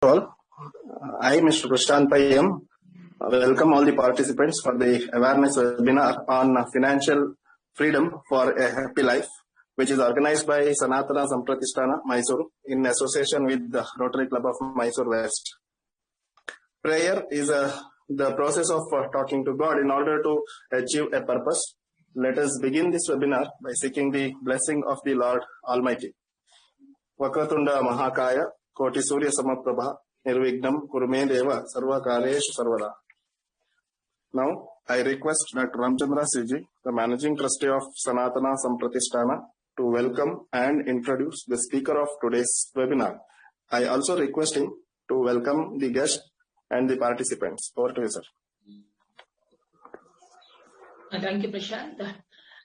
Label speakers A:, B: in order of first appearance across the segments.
A: all. I, Mr. Prashanth Pai M, welcome all the participants for the awareness webinar on financial freedom for a happy life, which is organized by SANATHANA SAMPRATHISHTANA, Mysuru, in association with the Rotary Club of Mysore-West. Prayer is the process of talking to God in order to achieve a purpose. Let us begin this webinar by seeking the blessing of the Lord Almighty. Vakratunda Mahakaya, Koti Surya Samaprabha, Nirvignam Kurume Deva, Sarva Kareshu Sarvada. Now, I request Dr. Ramachandra C G, the Managing Trustee of SANATHANA SAMPRATHISHTANA, to welcome and introduce the speaker of today's webinar. I also request him to welcome the guests and the participants. Over to you, sir.
B: Thank you, Prashanth.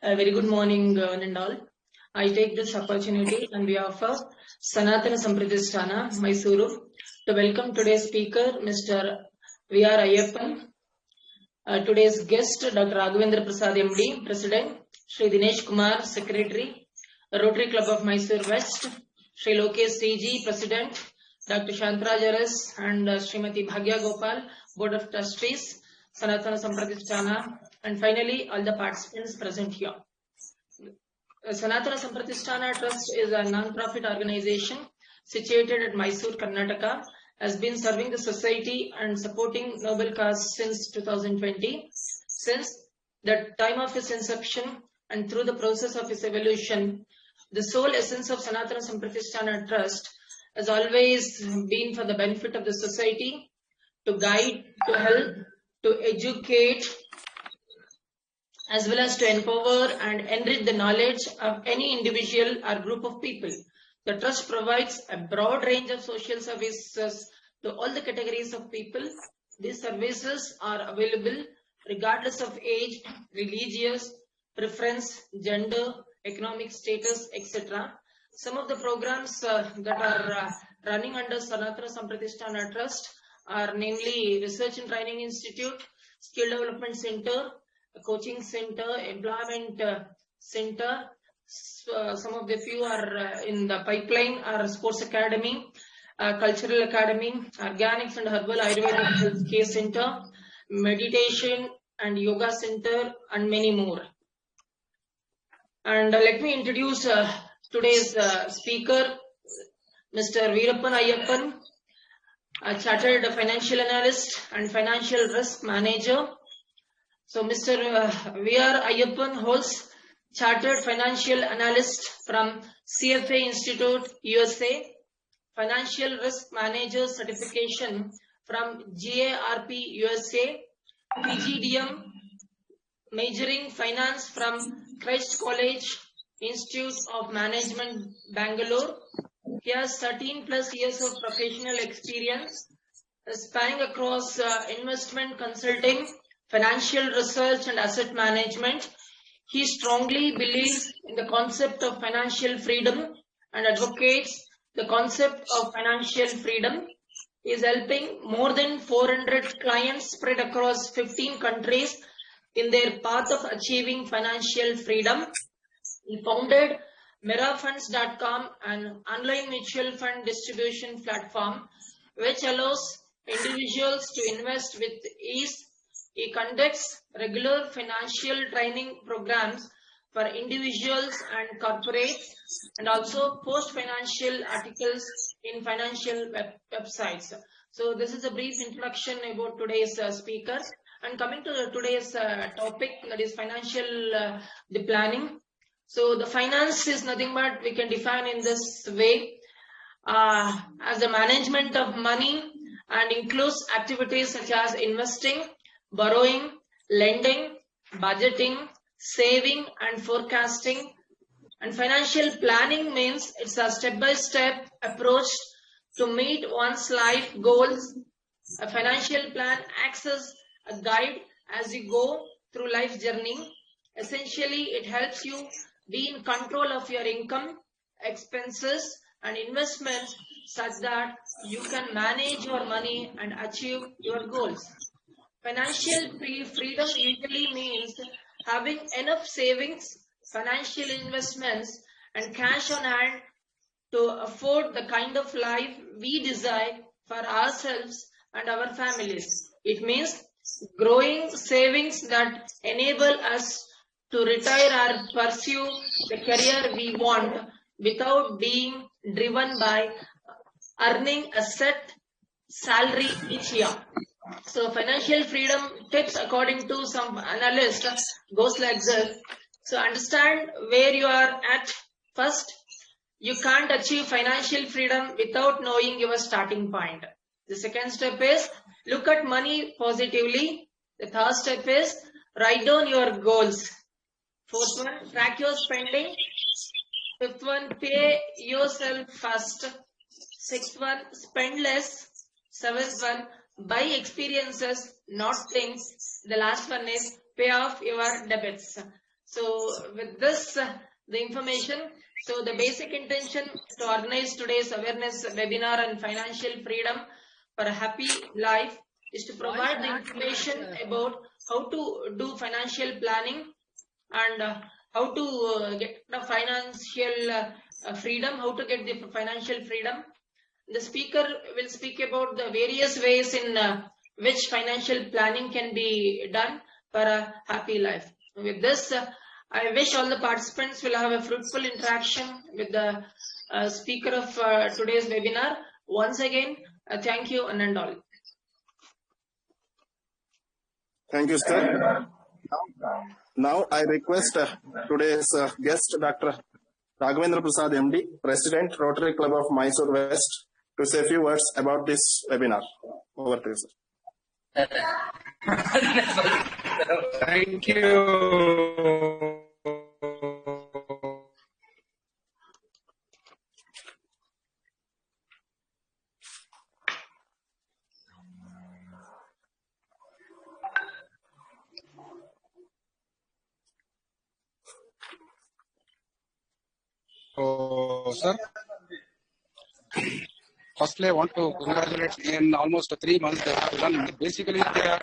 B: Very good morning, one and all. I take this opportunity on behalf of SANATHANA SAMPRATHISHTANA, Mysuru, to welcome today's speaker, Mr. V.R. Aiyappan. Today's guest, Dr. Raghavendra Prasad M D, President, Shri Dinesh Kumar, Secretary, Rotary Club of Mysore-West, Shri Lokesh C G, President, Dr. Shantharaje Urs and Smt Bhagya Gopal, Board of Trustees, SANATHANA SAMPRATHISHTANA, and finally all the participants present here. SANATHANA SAMPRATHISHTANA Trust is a non-profit organization situated at Mysore, Karnataka, has been serving the society and supporting noble cause since 2020. Since the time of its inception and through the process of its evolution, the sole essence of SANATHANA SAMPRATHISHTANA Trust has always been for the benefit of the society, to guide, to help, to educate, as well as to empower and enrich the knowledge of any individual or group of people. The Trust provides a broad range of social services to all the categories of people. These services are available regardless of age, religious preference, gender, economic status, etc. Some of the programs that are running under SANATHANA SAMPRATHISHTANA Trust are namely Research and Training Institute, Skill Development Center, Coaching Center, Employment Center. Some of the few are in the pipeline are Sports Academy, Cultural Academy, Organics and Herbal Ayurvedic Health Care Center, Meditation and Yoga Center, and many more. And let me introduce today's speaker, Mr. Veerappan Aiyappan, a Chartered Financial Analyst and Financial Risk Manager. So Mr. V.R. Aiyappan holds Chartered Financial Analyst from CFA Institute, USA, Financial Risk Manager Certification from GARP, USA, PGDM, majoring Finance from Christ College Institute of Management, Bangalore. He has 13 plus years of professional experience spanning across investment consulting, financial research and asset management. He strongly believes in the concept of financial freedom and advocates the concept of financial freedom. He is helping more than 400 clients spread across 15 countries in their path of achieving financial freedom. He founded mirafunds.com, an online mutual fund distribution platform which allows individuals to invest with ease. He conducts regular financial training programs for individuals and corporates, and also post financial articles in financial websites. So this is a brief introduction about today's speaker. And coming to today's topic, that is financial the planning. So the finance is nothing but we can define in this way as the management of money, and includes activities such as investing, borrowing, lending, budgeting, saving and forecasting. And financial planning means it's a step-by-step approach to meet one's life goals. A financial plan acts as a guide as you go through life's journey. Essentially, it helps you be in control of your income, expenses and investments such that you can manage your money and achieve your goals. Financial freedom usually means having enough savings, financial investments and cash on hand to afford the kind of life we desire for ourselves and our families. It means growing savings that enable us to retire or pursue the career we want without being driven by earning a set salary each year. So financial freedom tips according to some analyst goes like this. So understand where you are at first. You can't achieve financial freedom without knowing your starting point. The second step is look at money positively. The third step is write down your goals. Fourth one, track your spending. Fifth one, pay yourself first. Sixth one, spend less. Seventh one, buy experiences, not things. The last one is pay off your debits. So with this, the information, so the basic intention to organize today's awareness webinar on financial freedom for a happy life is to provide the information about how to do financial planning and how to get the financial freedom, how to get the financial freedom. The speaker will speak about the various ways in which financial planning can be done for a happy life. With this, I wish all the participants will have a fruitful interaction with the speaker of today's webinar. Once again, thank you and all.
A: Thank you, sir. Now I request today's guest, Dr. Raghavendra Prasad M D, President, Rotary Club of Mysore-West, to say a few words about this webinar. Over to you, sir.
C: Thank you. Sir, firstly, I want to congratulate in almost 3 months they have done basically their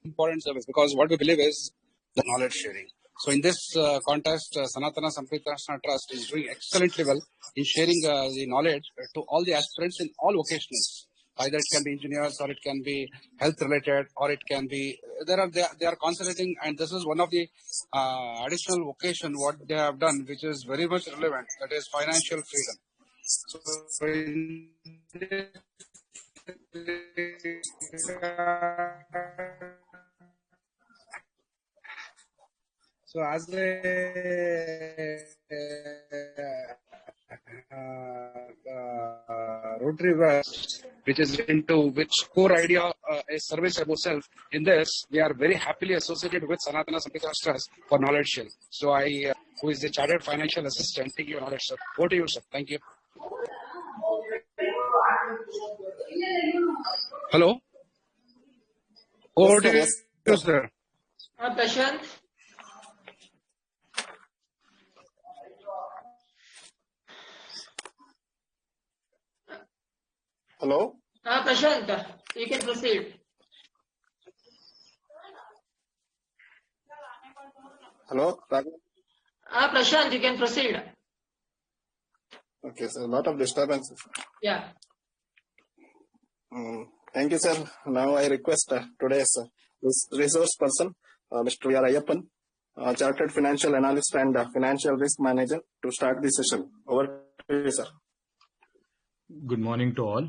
C: important service, because what we believe is the knowledge sharing. So in this contest, SANATHANA SAMPRATHISHTANA Trust is doing excellently well in sharing the knowledge to all the aspirants in all vocations. Either it can be engineers, or it can be health related, or it can be they are concentrating, and this is one of the additional vocation what they have done, which is very much relevant. That is financial freedom. So in so as a Rotary West, which is into which core idea is service about self. In this, we are very happily associated with SANATHANA SAMPRATHISHTANA Trust for knowledge sharing. So I, who is the chartered financial assistant, take your knowledge, sir. Over to you, sir. Thank you. Hello. Over to you, sir.
B: Prashanth.
A: Hello.
B: Prashanth, you can proceed.
A: Hello.
B: Prashanth, you can proceed.
A: Okay, so a lot of disturbances.
B: Yeah.
A: Thank you, sir. Now I request today's resource person, Mr. Aiyappan, Chartered Financial Analyst and Financial Risk Manager, to start the session. Over to you, sir.
D: Good morning to all.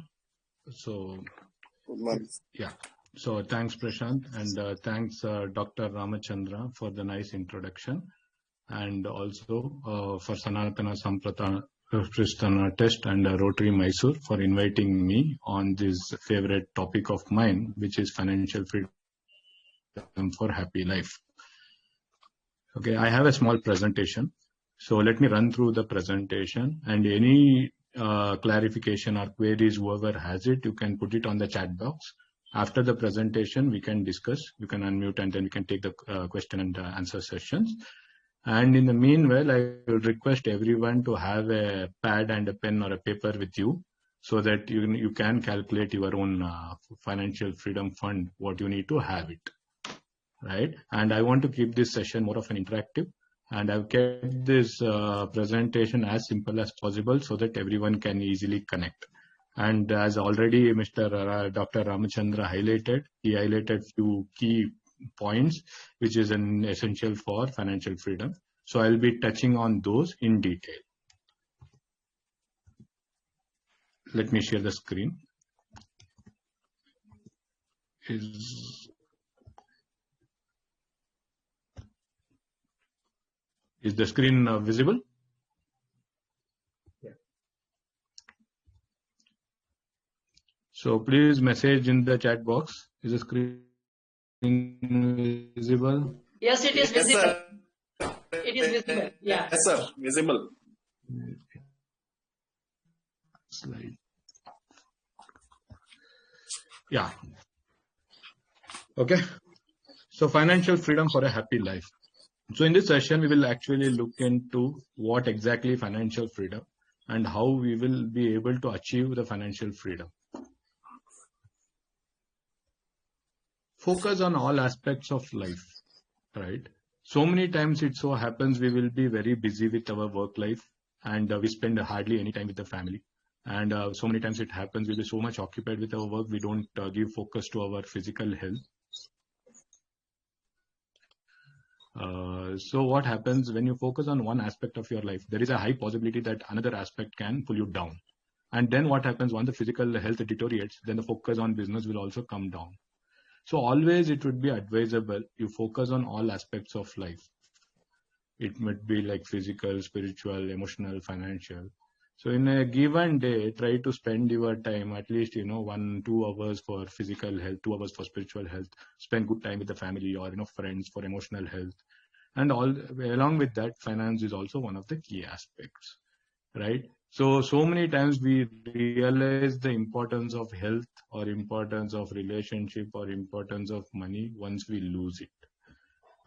D: So,
A: good morning.
D: Yeah. So thanks, Prashanth, and thanks, Dr. Ramachandra, for the nice introduction, and also for SANATHANA SAMPRATHISHTANA Test and Rotary Mysore for inviting me on this favorite topic of mine, which is financial freedom for happy life. Okay, I have a small presentation. So let me run through the presentation, and any clarification or queries, whoever has it, you can put it on the chat box. After the presentation, we can discuss. You can unmute, and then we can take the question and answer sessions. And in the meanwhile, I will request everyone to have a pad and a pen or a paper with you, so that you can calculate your own financial freedom fund, what you need to have it, right? And I want to keep this session more of an interactive, and I've kept this presentation as simple as possible so that everyone can easily connect. And as already Mr. Dr. Ramachandra highlighted, he highlighted few key points which is an essential for financial freedom. So I'll be touching on those in detail. Let me share the screen. Is the screen visible? Yeah. So please message in the chat box. Is the screen visible?
B: Yes, it is visible. Yes, it is visible. Yeah.
A: Yes, sir. Visible.
D: Slide. Yeah. Okay. So financial freedom for a happy life. So in this session, we will actually look into what exactly financial freedom and how we will be able to achieve the financial freedom. Focus on all aspects of life, right? So many times it so happens we will be very busy with our work life and we spend hardly any time with the family. And so many times it happens we'll be so much occupied with our work, we don't give focus to our physical health. So what happens when you focus on one aspect of your life, there is a high possibility that another aspect can pull you down. And then what happens once the physical health deteriorates, then the focus on business will also come down. So always it would be advisable you focus on all aspects of life. It might be like physical, spiritual, emotional, financial. So in a given day, try to spend your time at least 1-2 hours for physical health, 2 hours for spiritual health. Spend good time with the family or friends for emotional health, and all along with that, finance is also one of the key aspects, right? So many times we realize the importance of health or importance of relationship or importance of money once we lose it.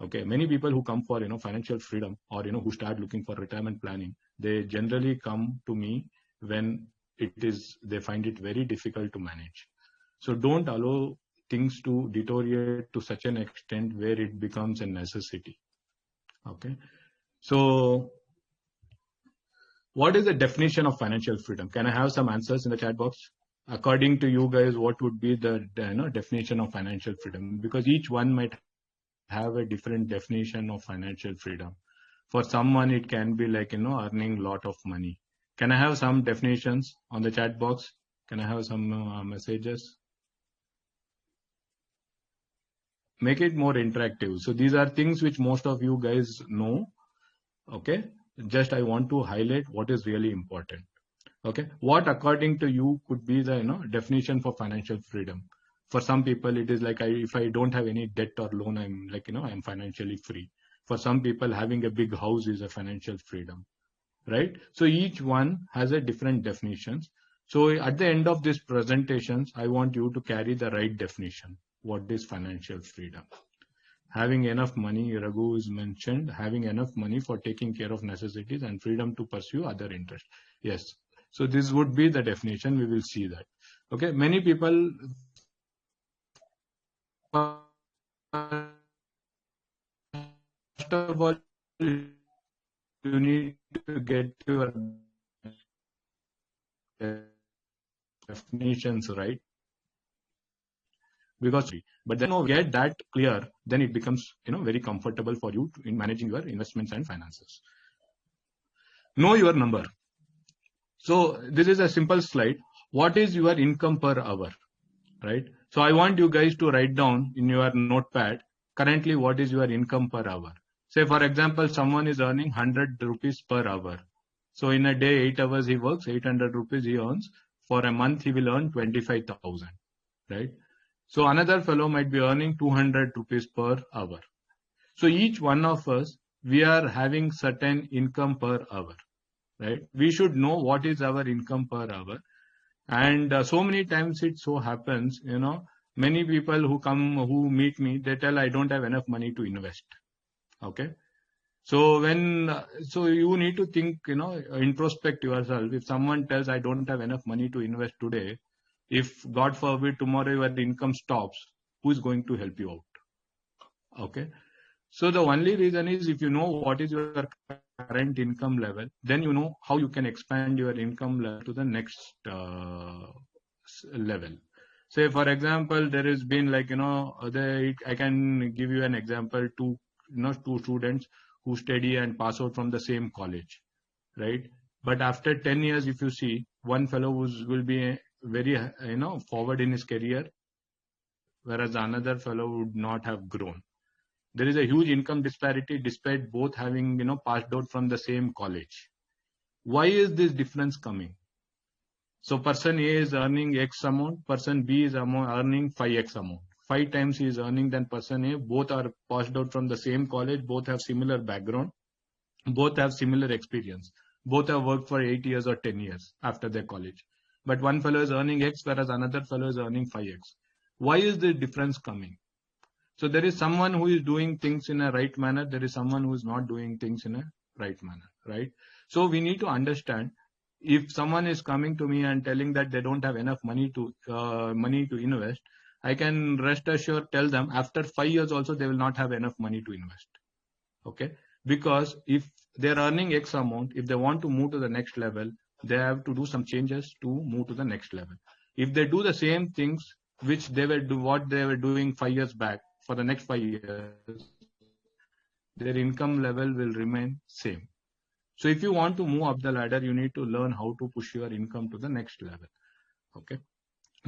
D: Okay, many people who come for financial freedom or who start looking for retirement planning, they generally come to me when they find it very difficult to manage. So don't allow things to deteriorate to such an extent where it becomes a necessity. Okay, so what is the definition of financial freedom? Can I have some answers in the chat box? According to you guys, what would be the definition of financial freedom? Because each one might have a different definition of financial freedom. For someone, it can be like, earning a lot of money. Can I have some definitions on the chat box? Can I have some messages? Make it more interactive. So these are things which most of you guys know. Okay. Just I want to highlight what is really important. Okay. What according to you could be the, definition for financial freedom? For some people, it is like if I don't have any debt or loan, I'm like, I'm financially free. For some people, having a big house is a financial freedom, right? So each one has a different definitions. So at the end of this presentations, I want you to carry the right definition. What is financial freedom? Having enough money, Raghu is mentioned, having enough money for taking care of necessities and freedom to pursue other interests. Yes. So this would be the definition. We will see that. Okay. Many people, first of all, you need to get your definitions right. But then you get that clear, then it becomes very comfortable for you in managing your investments and finances. Know your number. So this is a simple slide. What is your income per hour, right? So I want you guys to write down in your notepad currently what is your income per hour. Say for example, someone is earning 100 rupees per hour. So in a day, 8 hours he works, 800 rupees he earns. For a month he will earn 25,000, right? So another fellow might be earning 200 rupees per hour. So each one of us, we are having certain income per hour, right? We should know what is our income per hour. And so many times it so happens, many people who meet me, they tell I don't have enough money to invest. Okay. So so you need to think, introspect yourself. If someone tells I don't have enough money to invest today, if God forbid tomorrow your income stops, who is going to help you out? Okay. So the only reason is if you know what is your current income level, then you know how you can expand your income level to the next level. Say, for example, there has been like, I can give you an example, two students who study and pass out from the same college, right? But after 10 years, if you see, one fellow will be very, forward in his career, whereas another fellow would not have grown. There is a huge income disparity despite both having, passed out from the same college. Why is this difference coming? So person A is earning X amount, person B is earning 5X amount. 5 times he is earning than person A. Both are passed out from the same college. Both have similar background. Both have similar experience. Both have worked for 8 years or 10 years after their college. But one fellow is earning X, whereas another fellow is earning 5X. Why is the difference coming? So there is someone who is doing things in a right manner. There is someone who is not doing things in a right manner, right? So we need to understand, if someone is coming to me and telling that they don't have enough money to invest, I can rest assured tell them after 5 years also they will not have enough money to invest. Okay, because if they're earning X amount, if they want to move to the next level, they have to do some changes to move to the next level. If they do the same things which they were doing 5 years back for the next 5 years, their income level will remain same. So if you want to move up the ladder, you need to learn how to push your income to the next level. Okay.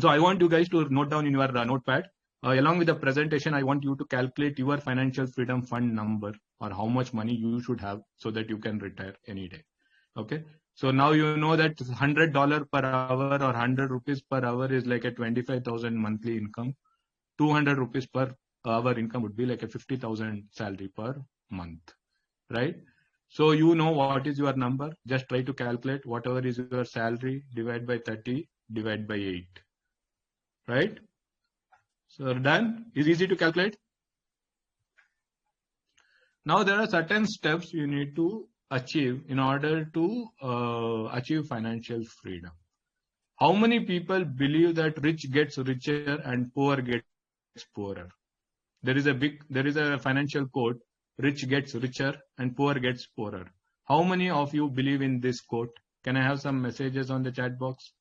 D: So I want you guys to note down in your notepad. Along with the presentation, I want you to calculate your financial freedom fund number, or how much money you should have so that you can retire any day. Okay. So now you know that $100 per hour or 100 rupees per hour is like a 25,000 monthly income. 200 rupees per hour income would be like a 50,000 salary per month, right? So you know what is your number. Just try to calculate whatever is your salary, divide by 30, divide by 8, right? So done. Is easy to calculate. Now there are certain steps you need to achieve in order to achieve financial freedom. How many people believe that rich gets richer and poor gets poorer? There is a financial quote: rich gets richer and poor gets poorer. How many of you believe in this quote? Can I have some messages on the chat box?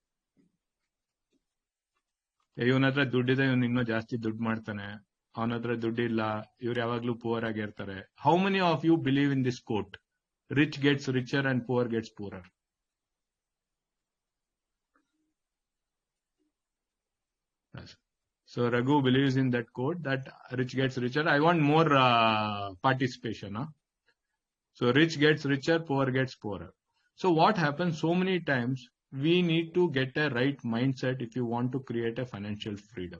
D: ಇವನ ಹತ್ರ ದುಡ್ಡಿದೆ, ಇವನು ಇನ್ನೂ ಜಾಸ್ತಿ ದುಡ್ಡು ಮಾಡ್ತಾನೆ, ಅವನ ಹತ್ರ ದುಡ್ಡಿಲ್ಲ, ಇವ್ರು ಯಾವಾಗ್ಲೂ ಪೂರ್ ಆಗಿರ್ತಾರೆ. How many of you believe in this quote? Rich gets richer and poor gets poorer. Yes. So Raghu believes in that quote that rich gets richer. I want more participation. Huh? So rich gets richer, poor gets poorer. So what happens so many times, we need to get a right mindset if you want to create a financial freedom.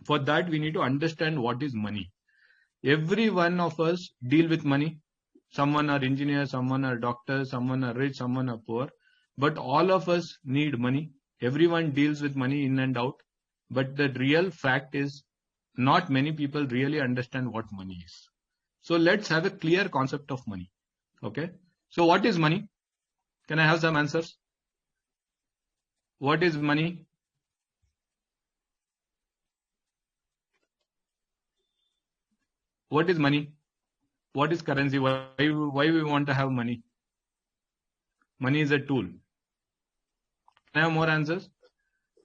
D: For that, we need to understand what is money. Every one of us deal with money. Someone are engineers, someone are doctors, someone are rich, someone are poor. But all of us need money. Everyone deals with money in and out. But the real fact is, not many people really understand what money is. So let's have a clear concept of money. Okay. So what is money? Can I have some answers? What is money? What is money? What is currency? Why we want to have money? Money is a tool. Can I have more answers?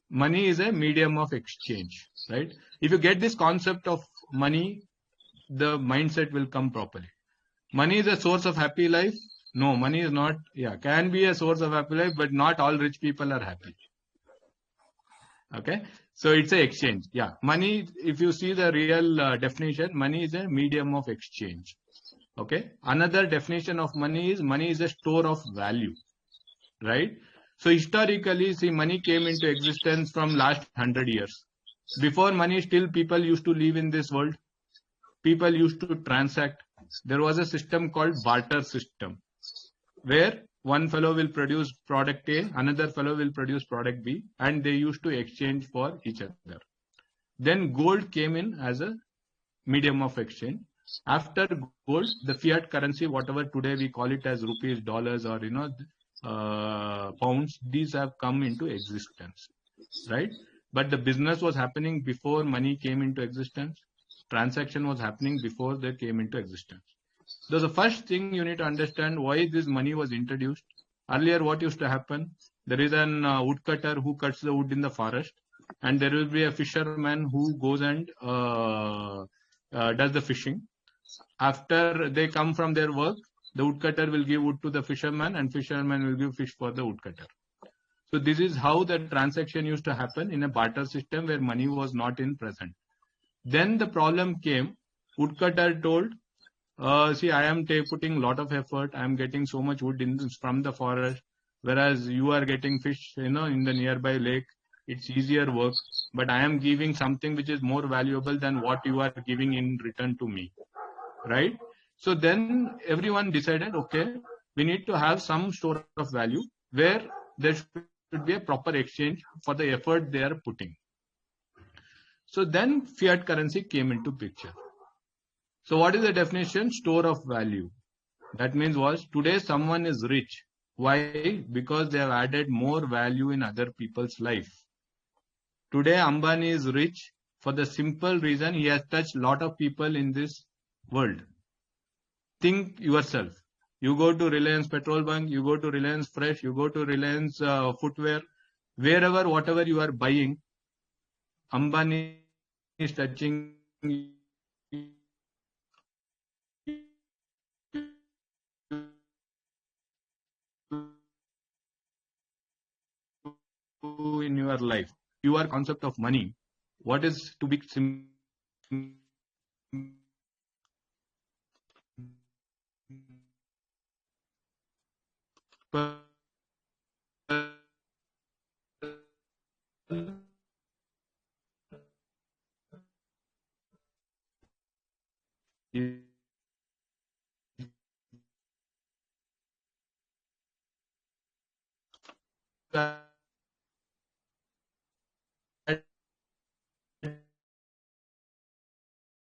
D: Money is a medium of exchange, right? If you get this concept of money, the mindset will come properly. Money is a source of happy life. No, money is not. Yeah, can be a source of happy life, but not all rich people are happy. Okay, so it's an exchange. Yeah, money, if you see the real definition, money is a medium of exchange. Okay, another definition of money is a store of value, right? So historically, see, money came into existence from last 100 years. Before money, still people used to live in this world. People used to transact. There was a system called barter system, where one fellow will produce product A, another fellow will produce product B, and they used to exchange for each other. Then gold came in as a medium of exchange. After gold, the fiat currency, whatever today we call it as rupees, dollars, or pounds, these have come into existence, right? But the business was happening before money came into existence. Transaction was happening before they came into existence. So the first thing you need to understand why this money was introduced. Earlier, what used to happen? There is an woodcutter who cuts the wood in the forest, and there will be a fisherman who goes and does the fishing. After they come from their work, the woodcutter will give wood to the fisherman, and fisherman will give fish for the woodcutter. So this is how the transaction used to happen in a barter system where money was not in present. Then the problem came. Woodcutter told, see, I am putting a lot of effort. I am getting so much wood from the forest, whereas you are getting fish, in the nearby lake. It's easier work, but I am giving something which is more valuable than what you are giving in return to me, right? So then everyone decided, okay, we need to have some store of value where there should be a proper exchange for the effort they are putting. So then fiat currency came into picture. So what is the definition? Store of value. That means today someone is rich. Why? Because they have added more value in other people's life. Today Ambani is rich for the simple reason he has touched a lot of people in this world. Think yourself. You go to Reliance Petrol Bunk, you go to Reliance Fresh, you go to Reliance Footwear, wherever, whatever you are buying, Ambani is touching in your life. Your concept of money, what is to be simple?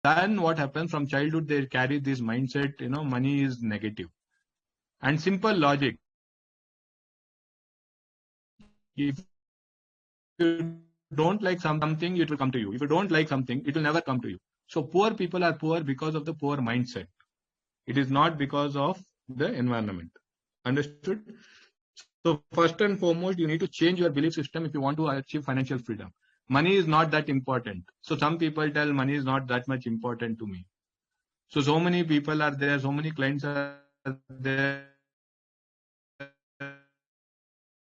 D: Then what happens from childhood, they carry this mindset, money is negative. And simple logic. If you don't like something, it will come to you. If you don't like something, it will never come to you. So poor people are poor because of the poor mindset. It is not because of the environment. Understood? So first and foremost, you need to change your belief system if you want to achieve financial freedom. Money is not that important. So some people tell money is not that much important to me. So many people are there, so many clients are there.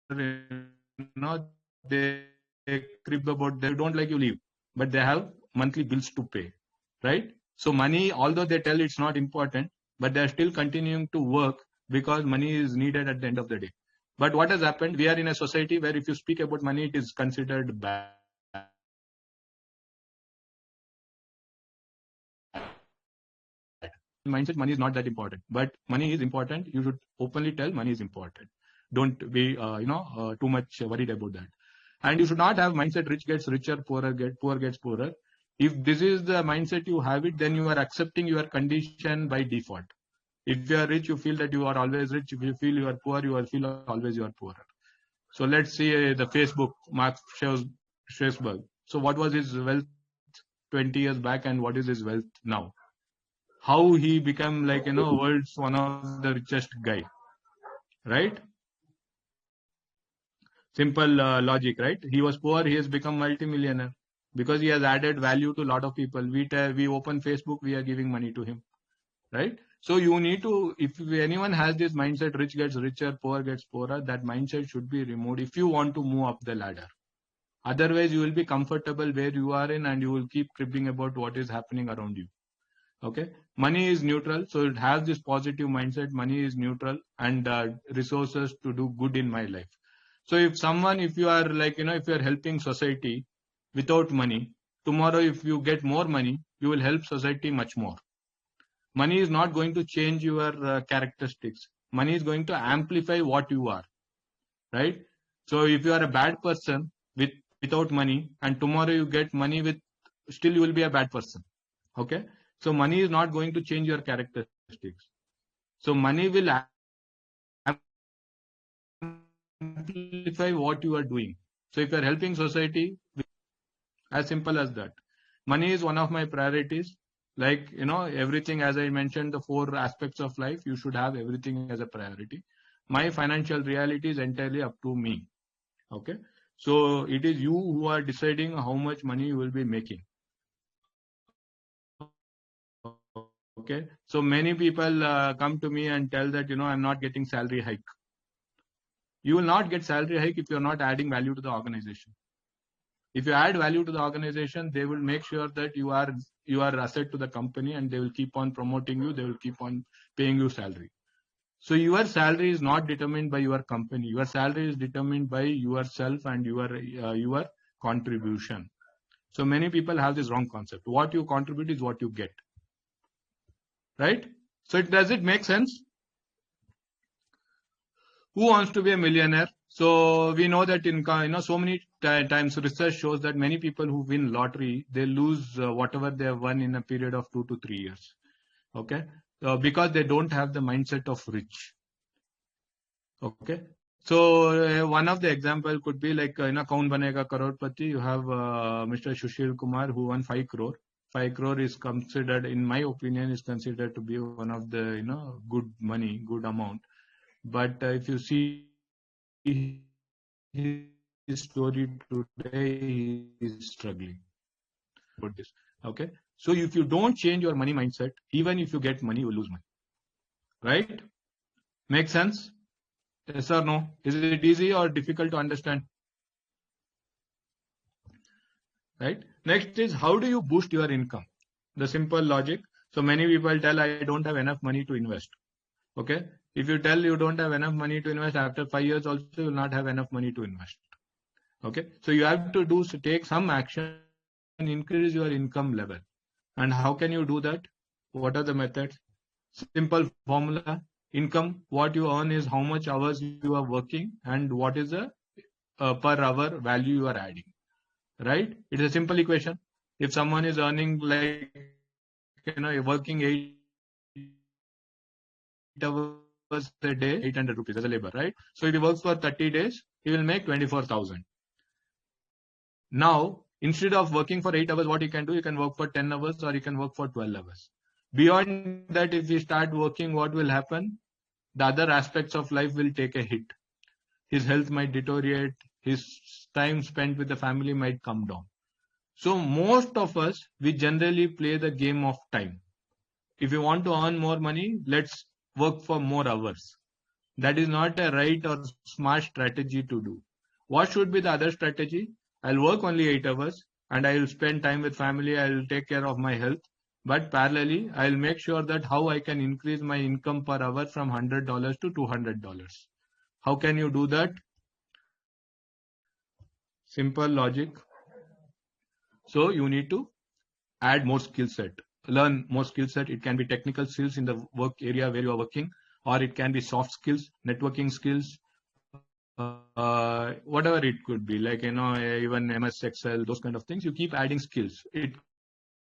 D: They crib about, they don't like you leave, but they have monthly bills to pay, right? So money, although they tell it's not important, but they're still continuing to work because money is needed at the end of the day. But what has happened? We are in a society where if you speak about money, it is considered bad. Mindset, money is not that important, but money is important. You should openly tell money is important. Don't be, too much worried about that. And you should not have mindset rich gets richer, poor gets poorer. If this is the mindset you have it, then you are accepting your condition by default. If you are rich, you feel that you are always rich. If you feel you are poor, you will feel always you are poorer. So let's see the Facebook, Mark Schwarzberg. So what was his wealth 20 years back and what is his wealth now? How he became world's one of the richest guy, right? Simple logic, right? He was poor, he has become multimillionaire because he has added value to a lot of people. We open Facebook, we are giving money to him, right? So you need to, if anyone has this mindset, rich gets richer, poor gets poorer, that mindset should be removed if you want to move up the ladder. Otherwise, you will be comfortable where you are in and you will keep cribbing about what is happening around you. Okay, money is neutral, so it has this positive mindset. Money is neutral and resources to do good in my life. So if you are if you are helping society without money, tomorrow if you get more money, you will help society much more. Money is not going to change your characteristics. Money is going to amplify what you are, right? So if you are a bad person without money and tomorrow you get money still you will be a bad person. Okay. So money is not going to change your characteristics. So money will amplify what you are doing. So if you are helping society, as simple as that. Money is one of my priorities. Like, everything, as I mentioned, the 4 aspects of life, you should have everything as a priority. My financial reality is entirely up to me. Okay. So it is you who are deciding how much money you will be making. Okay. So many people come to me and tell that, I'm not getting salary hike. You will not get salary hike if you're not adding value to the organization. If you add value to the organization, they will make sure that you are asset to the company, and they will keep on promoting you. They will keep on paying you salary. So your salary is not determined by your company. Your salary is determined by yourself and your contribution. So many people have this wrong concept. What you contribute is what you get. Right? So does it make sense? Who wants to be a millionaire? So we know that in so many times research shows that many people who win lottery, they lose whatever they have won in a period of 2 to 3 years. Okay, because they don't have the mindset of rich. Okay, so one of the example could be like Kaun Banega Crorepati. You have Mr. Sushil Kumar, who won 5 crore. 5 crore is considered, in my opinion, is considered to be one of the good money, good amount. But if you see his story today, he is struggling about this. Okay, so if you don't change your money mindset, even if you get money, you will lose money. Right? Make sense? Yes or no? Is it easy or difficult to understand? Right? Next is, how do you boost your income? The simple logic. So many people tell, I don't have enough money to invest. Okay. If you tell you don't have enough money to invest, after 5 years also you will not have enough money to invest. Okay. So you have to take some action and increase your income level. And how can you do that? What are the methods? Simple formula. Income, what you earn is how much hours you are working and what is the per hour value you are adding. Right? It's a simple equation. If someone is earning like, working 8 hours a day, 800 rupees as a labor, right? So if he works for 30 days, he will make 24,000. Now, instead of working for 8 hours, what he can do, you can work for 10 hours or you can work for 12 hours. Beyond that, if he start working, what will happen? The other aspects of life will take a hit. His health might deteriorate. His time spent with the family might come down. So most of us, we generally play the game of time. If you want to earn more money, let's work for more hours. That is not a right or smart strategy to do. What should be the other strategy? I'll work only 8 hours and I will spend time with family. I will take care of my health. But parallelly, I'll make sure that how I can increase my income per hour from $100 to $200. How can you do that? Simple logic. So you need to add more skill set, learn more skill set. It can be technical skills in the work area where you are working, or it can be soft skills, networking skills, whatever it could be, like, even MS Excel, those kind of things. You keep adding skills. It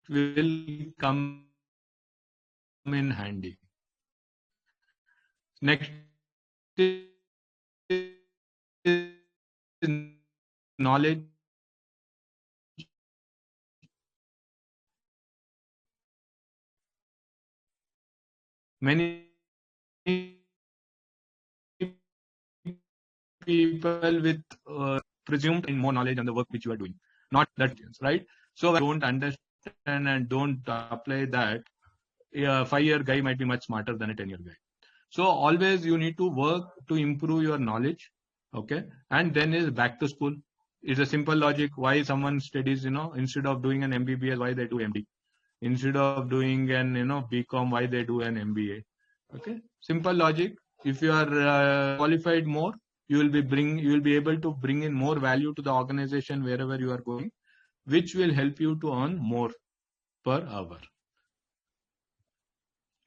D: will come in handy. Next is knowledge. Many people with presumed in more knowledge on the work which you are doing, not that, right? So when you don't understand and don't apply that, a 5-year guy might be much smarter than a 10-year guy. So always you need to work to improve your knowledge. Okay. And then is back to school. It's a simple logic. Why someone studies, instead of doing an MBBS, why they do MD? Instead of doing an, BCom, why they do an MBA? Okay. Simple logic. If you are qualified more, you will be able to bring in more value to the organization wherever you are going, which will help you to earn more per hour.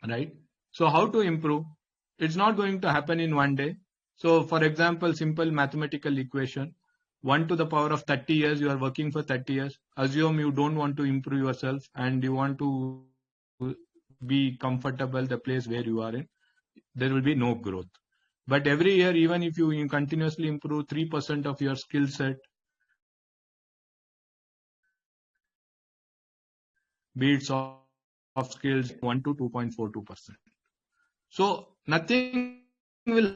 D: Right? So how to improve? It's not going to happen in one day. So for example, simple mathematical equation, 1 to the power of 30 years, you are working for 30 years. Assume you don't want to improve yourself and you want to be comfortable the place where you are in. There will be no growth. But every year, even if you continuously improve 3% of your skill set, be it soft skills 1 to 2.42%. So nothing will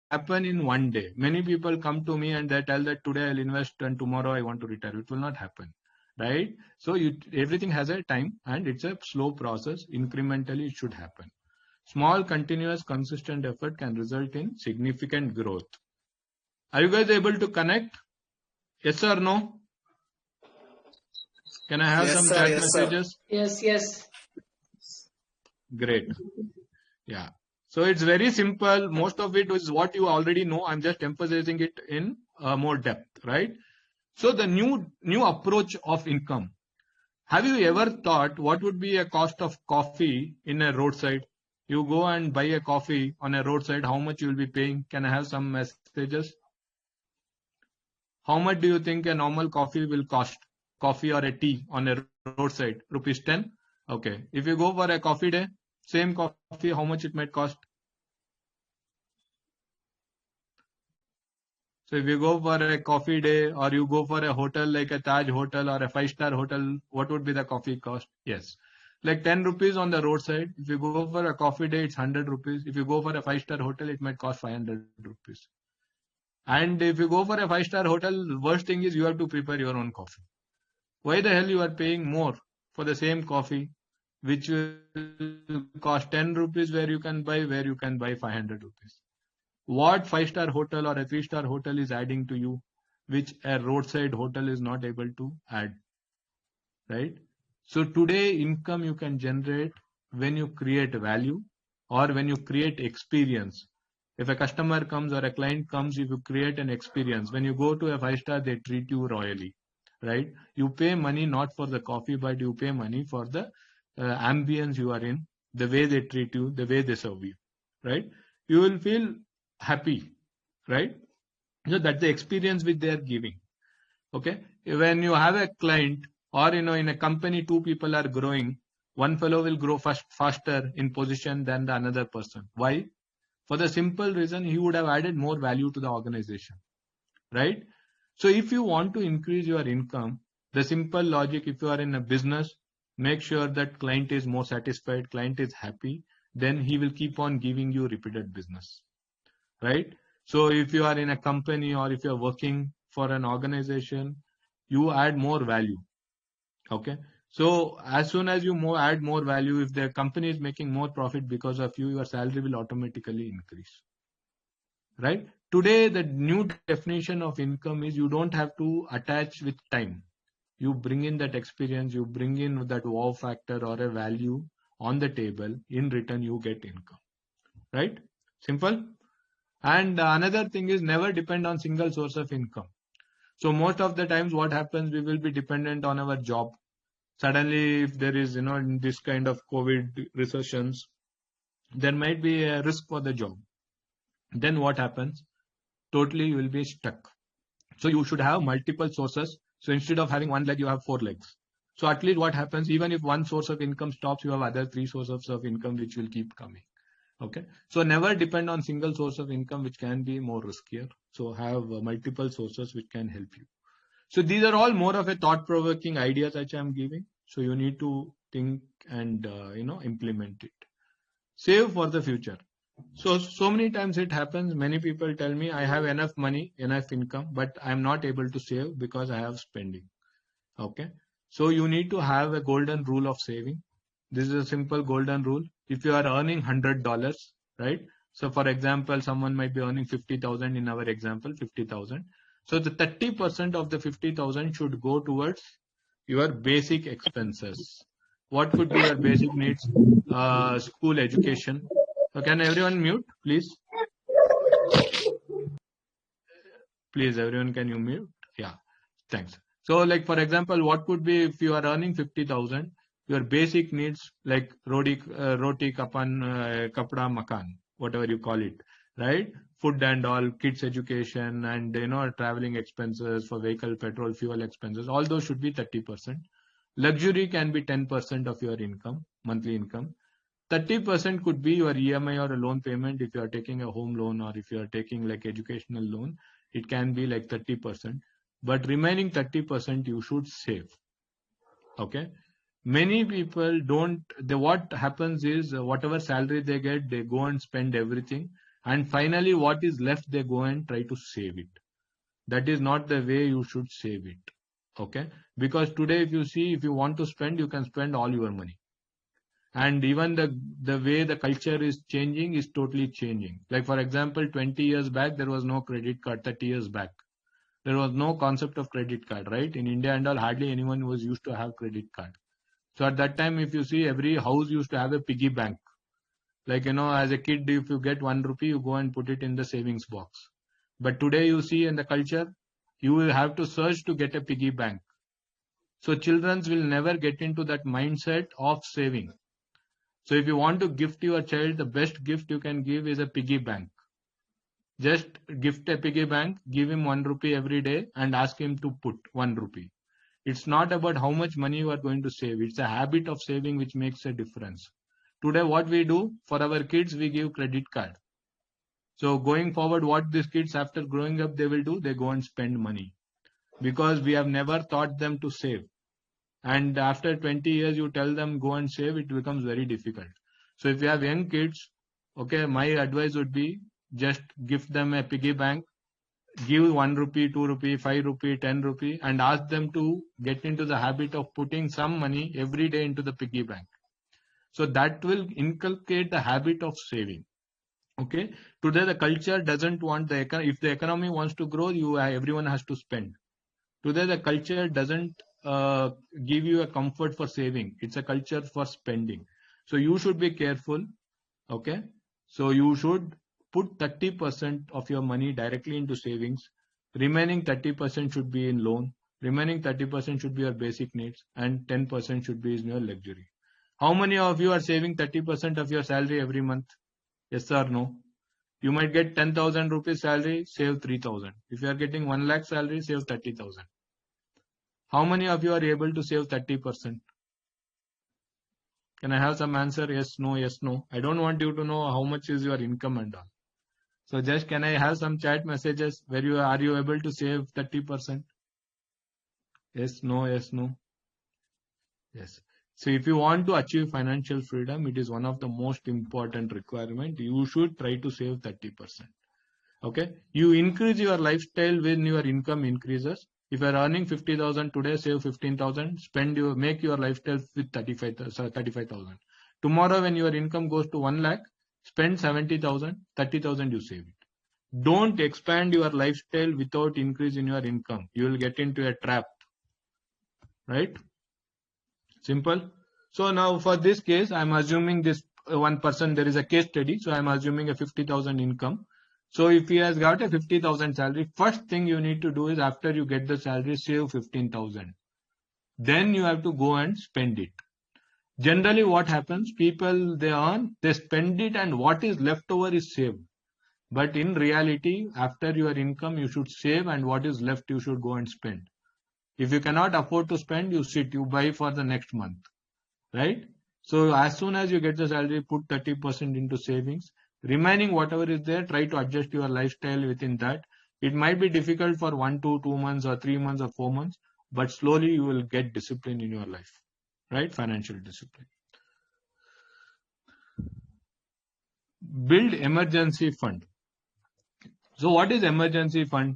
D: happen in one day. Many people come to me and they tell that today I'll invest and tomorrow I want to retire. It will not happen, right? So everything has a time and it's a slow process. Incrementally it should happen. Small, continuous, consistent effort can result in significant growth. Are you guys able to connect? Yes or no? Can I have some chat messages?
B: Yes, yes.
D: Great. Yeah. So it's very simple. Most of it is what you already know. I'm just emphasizing it in more depth, right? So the new approach of income. Have you ever thought what would be a cost of coffee in a roadside? You go and buy a coffee on a roadside, how much you will be paying? Can I have some messages? How much do you think a normal coffee will cost? Coffee or a tea on a roadside? Rupees 10? Okay. If you go for a coffee day, same coffee, how much it might cost? So if you go for a coffee day or you go for a hotel like a Taj hotel or a 5-star hotel, what would be the coffee cost? Yes. Like 10 rupees on the roadside. If you go for a coffee day, it's 100 rupees. If you go for a 5-star hotel, it might cost 500 rupees. And if you go for a 5-star hotel, worst thing is you have to prepare your own coffee. Why the hell you are paying more for the same coffee, which will cost 10 rupees where you can buy 500 rupees? What 5-star hotel or a 3-star hotel is adding to you, which a roadside hotel is not able to add, right? So today income you can generate when you create value or when you create experience. If a customer comes or a client comes, if you create an experience, when you go to a 5-star, they treat you royally, right? You pay money not for the coffee, but you pay money for the ambience you are in, the way they treat you, the way they serve you, right? You will feel happy, right? So that's the experience which they are giving. Okay. When you have a client or in a company, two people are growing, one fellow will grow faster in position than the another person. Why? For the simple reason he would have added more value to the organization, right? So if you want to increase your income, the simple logic, if you are in a business, make sure that client is more satisfied, client is happy, then he will keep on giving you repeated business, right? So if you are in a company or if you are working for an organization, you add more value. Okay. So as soon as you add more value, if the company is making more profit because of you, your salary will automatically increase, right? Today, the new definition of income is you don't have to attach with time. You bring in that experience, you bring in that wow factor or a value on the table. In return, you get income, right? Simple. And another thing is never depend on single source of income. So most of the times what happens, we will be dependent on our job. Suddenly, if there is, in this kind of COVID recessions, there might be a risk for the job. Then what happens? Totally you will be stuck. So you should have multiple sources. So instead of having one leg, you have 4 legs. So at least what happens, even if one source of income stops, you have other 3 sources of income which will keep coming. Okay. So never depend on single source of income, which can be more riskier. So have multiple sources which can help you. So these are all more of a thought-provoking ideas which I'm giving. So you need to think and implement it. Save for the future. So many times it happens. Many people tell me I have enough money, enough income, but I'm not able to save because I have spending. Okay. So you need to have a golden rule of saving. This is a simple golden rule. If you are earning $100, right? So for example, someone might be earning 50,000 in our example, 50,000. So the 30% of the 50,000 should go towards your basic expenses. What could be your basic needs? School education. So can everyone mute, please? Please, everyone, can you mute? Yeah, thanks. So like, for example, what could be if you are earning 50,000, your basic needs like roti, kapan, kapda, makan, whatever you call it, right? Food and all, kids education and, traveling expenses for vehicle, petrol, fuel expenses, all those should be 30%. Luxury can be 10% of your income, monthly income. 30% could be your EMI or a loan payment. If you are taking a home loan or if you are taking like educational loan, it can be like 30%. But remaining 30% you should save. Okay. Many people don't, what happens is whatever salary they get, they go and spend everything. And finally, what is left, they go and try to save it. That is not the way you should save it. Okay. Because today, if you see, if you want to spend, you can spend all your money. And even the way the culture is changing is totally changing. Like for example, 20 years back, there was no credit card. 30 years back, there was no concept of credit card, right? In India and all, hardly anyone was used to have credit card. So at that time, if you see, every house used to have a piggy bank. Like, as a kid, if you get 1 rupee, you go and put it in the savings box. But today you see in the culture, you will have to search to get a piggy bank. So children will never get into that mindset of saving. So if you want to gift your child, the best gift you can give is a piggy bank. Just gift a piggy bank, give him 1 rupee every day and ask him to put 1 rupee. It's not about how much money you are going to save. It's a habit of saving which makes a difference. Today, what we do for our kids, we give credit card. So going forward, what these kids after growing up, they will do, they go and spend money because we have never taught them to save. And after 20 years, you tell them go and save, it becomes very difficult. So if you have young kids, okay, my advice would be just gift them a piggy bank, give 1 rupee, 2 rupee, 5 rupee, 10 rupee, and ask them to get into the habit of putting some money every day into the piggy bank. So that will inculcate the habit of saving. Okay. Today the culture doesn't want if the economy wants to grow, everyone has to spend. Today the culture doesn't give you a comfort for saving. It's a culture for spending. So you should be careful. Okay. So you should put 30% of your money directly into savings. Remaining 30% should be in loan. Remaining 30% should be your basic needs, and 10% should be in your luxury. How many of you are saving 30% of your salary every month? Yes or no? You might get 10,000 rupees salary, save 3,000. If you are getting 1 lakh salary, save 30,000. How many of you are able to save 30%? Can I have some answer? Yes, no, yes, no. I don't want you to know how much is your income and all. So just can I have some chat messages where are you able to save 30%? Yes, no, yes, no. Yes. So if you want to achieve financial freedom, it is one of the most important requirement. You should try to save 30%. Okay. You increase your lifestyle when your income increases. If you are earning 50,000 today, save 15,000. Make your lifestyle with 35,000. Tomorrow, when your income goes to 1 lakh, spend 70,000. 30,000 you save it. Don't expand your lifestyle without increase in your income. You will get into a trap. Right? Simple. So now for this case, I'm assuming this one person, there is a case study. So I'm assuming a 50,000 income. So if he has got a 50,000 salary, first thing you need to do is after you get the salary, save 15,000. Then you have to go and spend it. Generally what happens, people, they earn, they spend it, and what is left over is saved. But in reality, after your income, you should save, and what is left, you should go and spend. If you cannot afford to spend, you buy for the next month, right? So as soon as you get the salary, put 30% into savings. Remaining whatever is there, try to adjust your lifestyle within that. It might be difficult for 1 to 2 months or 3 months or 4 months, but slowly you will get discipline in your life, right? Financial discipline. Build emergency fund. So what is emergency fund?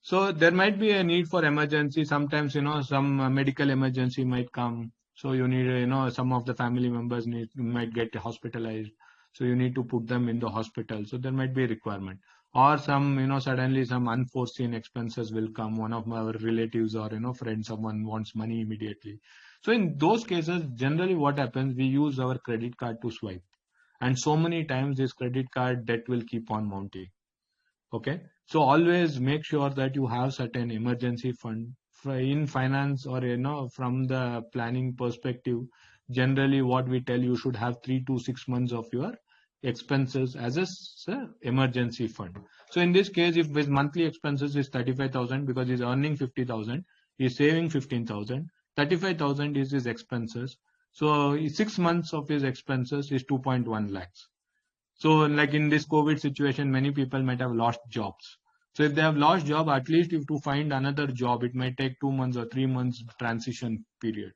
D: So there might be a need for emergency. Sometimes, some medical emergency might come. So you need, some of the family members might get hospitalized. So you need to put them in the hospital. So there might be a requirement. Or some, suddenly some unforeseen expenses will come. One of our relatives or, friends, someone wants money immediately. So in those cases, generally what happens, we use our credit card to swipe. And so many times this credit card debt will keep on mounting. Okay. So always make sure that you have certain emergency fund in finance, or, from the planning perspective. Generally what we tell, you should have 3 to 6 months of your expenses as a emergency fund. So in this case, if his monthly expenses is 35,000 because he's earning 50,000, he's saving 15,000, 35,000 is his expenses. So 6 months of his expenses is 2.1 lakhs. So like in this COVID situation, many people might have lost jobs. So if they have lost job, at least if to find another job, it might take 2 months or 3 months transition period.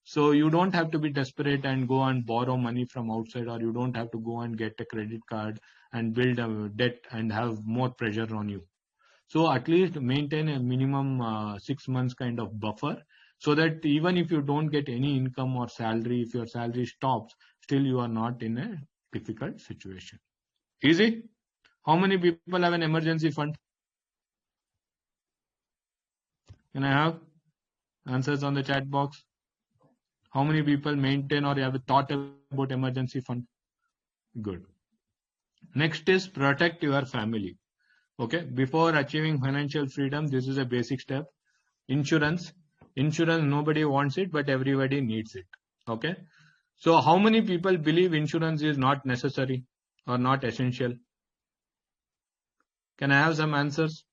D: So you don't have to be desperate and go and borrow money from outside, or you don't have to go and get a credit card and build a debt and have more pressure on you. So at least maintain a minimum 6 months kind of buffer, so that even if you don't get any income or salary, if your salary stops, still you are not in a difficult situation. Easy? How many people have an emergency fund? Can I have answers on the chat box? How many people maintain or have thought about emergency fund? Good. Next is protect your family. Okay, before achieving financial freedom, this is a basic step. Insurance, nobody wants it, but everybody needs it. Okay, so how many people believe insurance is not necessary or not essential? Can I have some answers?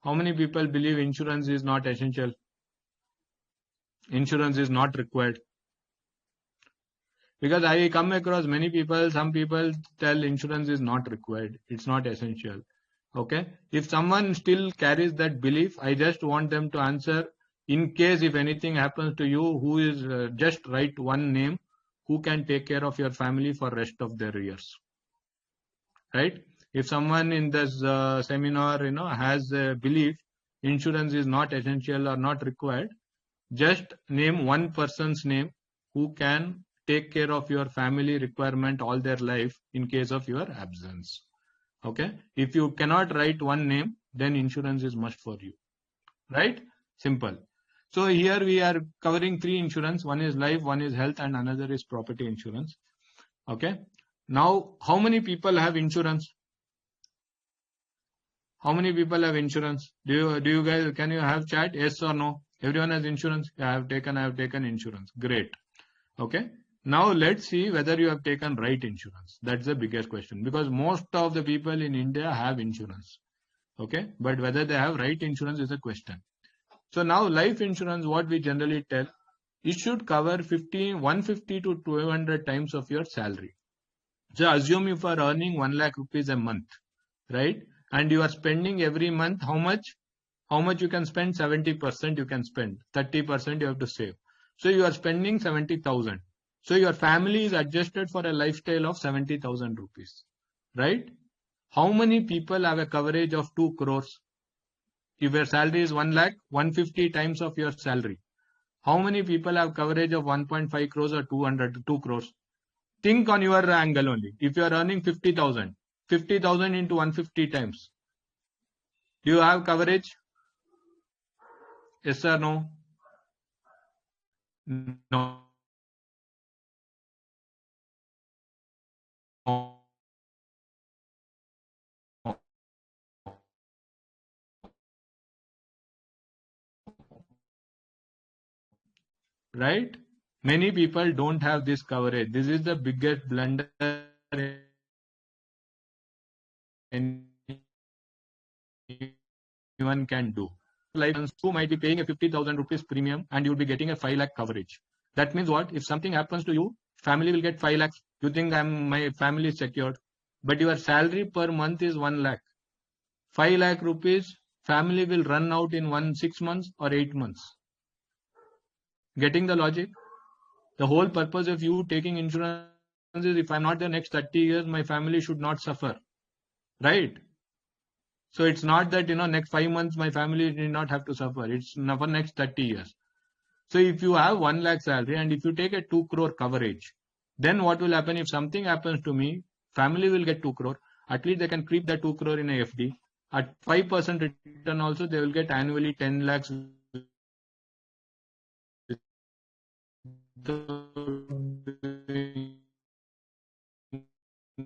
D: How many people believe insurance is not essential? Insurance is not required? Because I come across many people, some people tell insurance is not required, it's not essential. Okay, if someone still carries that belief, I just want them to answer, in case if anything happens to you, who is just write one name who can take care of your family for rest of their years. Right? If someone in this seminar has a belief insurance is not essential or not required, just name one person's name who can take care of your family requirement all their life in case of your absence. Okay, if you cannot write one name, then insurance is must for you. Right? Simple. So here we are covering three insurance. One is life, one is health, and another is property insurance. Okay, now how many people have insurance? How many people have insurance? Do you guys, can you have chat? Yes or no? Everyone has insurance? Yeah, I have taken insurance. Great. Okay. Now let's see whether you have taken right insurance. That's the biggest question, because most of the people in India have insurance. Okay. But whether they have right insurance is a question. So now life insurance, what we generally tell, it should cover 150 to 200 times of your salary. So assume if you are earning 1 lakh rupees a month, right? And you are spending every month, how much? How much you can spend? 70% you can spend. 30% you have to save. So you are spending 70,000. So your family is adjusted for a lifestyle of 70,000 rupees. Right? How many people have a coverage of 2 crores? If your salary is 1 lakh, 150 times of your salary. How many people have coverage of 1.5 crores or 2 crores? Think on your angle only. If you are earning 50,000, 50,000 into 150 times. Do you have coverage? Yes or no? No. Right? Many people don't have this coverage. This is the biggest blunder anyone can do. Like you might be paying a 50,000 rupees premium and you'll be getting a 5 lakh coverage. That means what? If something happens to you, family will get 5 lakhs. You think my family is secured. But your salary per month is 1 lakh. 5 lakh rupees, family will run out in 6 months or 8 months. Getting the logic? The whole purpose of you taking insurance is, if I'm not there next 30 years, my family should not suffer. Right? So it's not that, next 5 months my family did not have to suffer. It's for next 30 years. So if you have 1 lakh salary and if you take a 2 crore coverage, then what will happen if something happens to me? Family will get 2 crore. At least they can keep that 2 crore in a FD. At 5% return also, they will get annually 10 lakhs.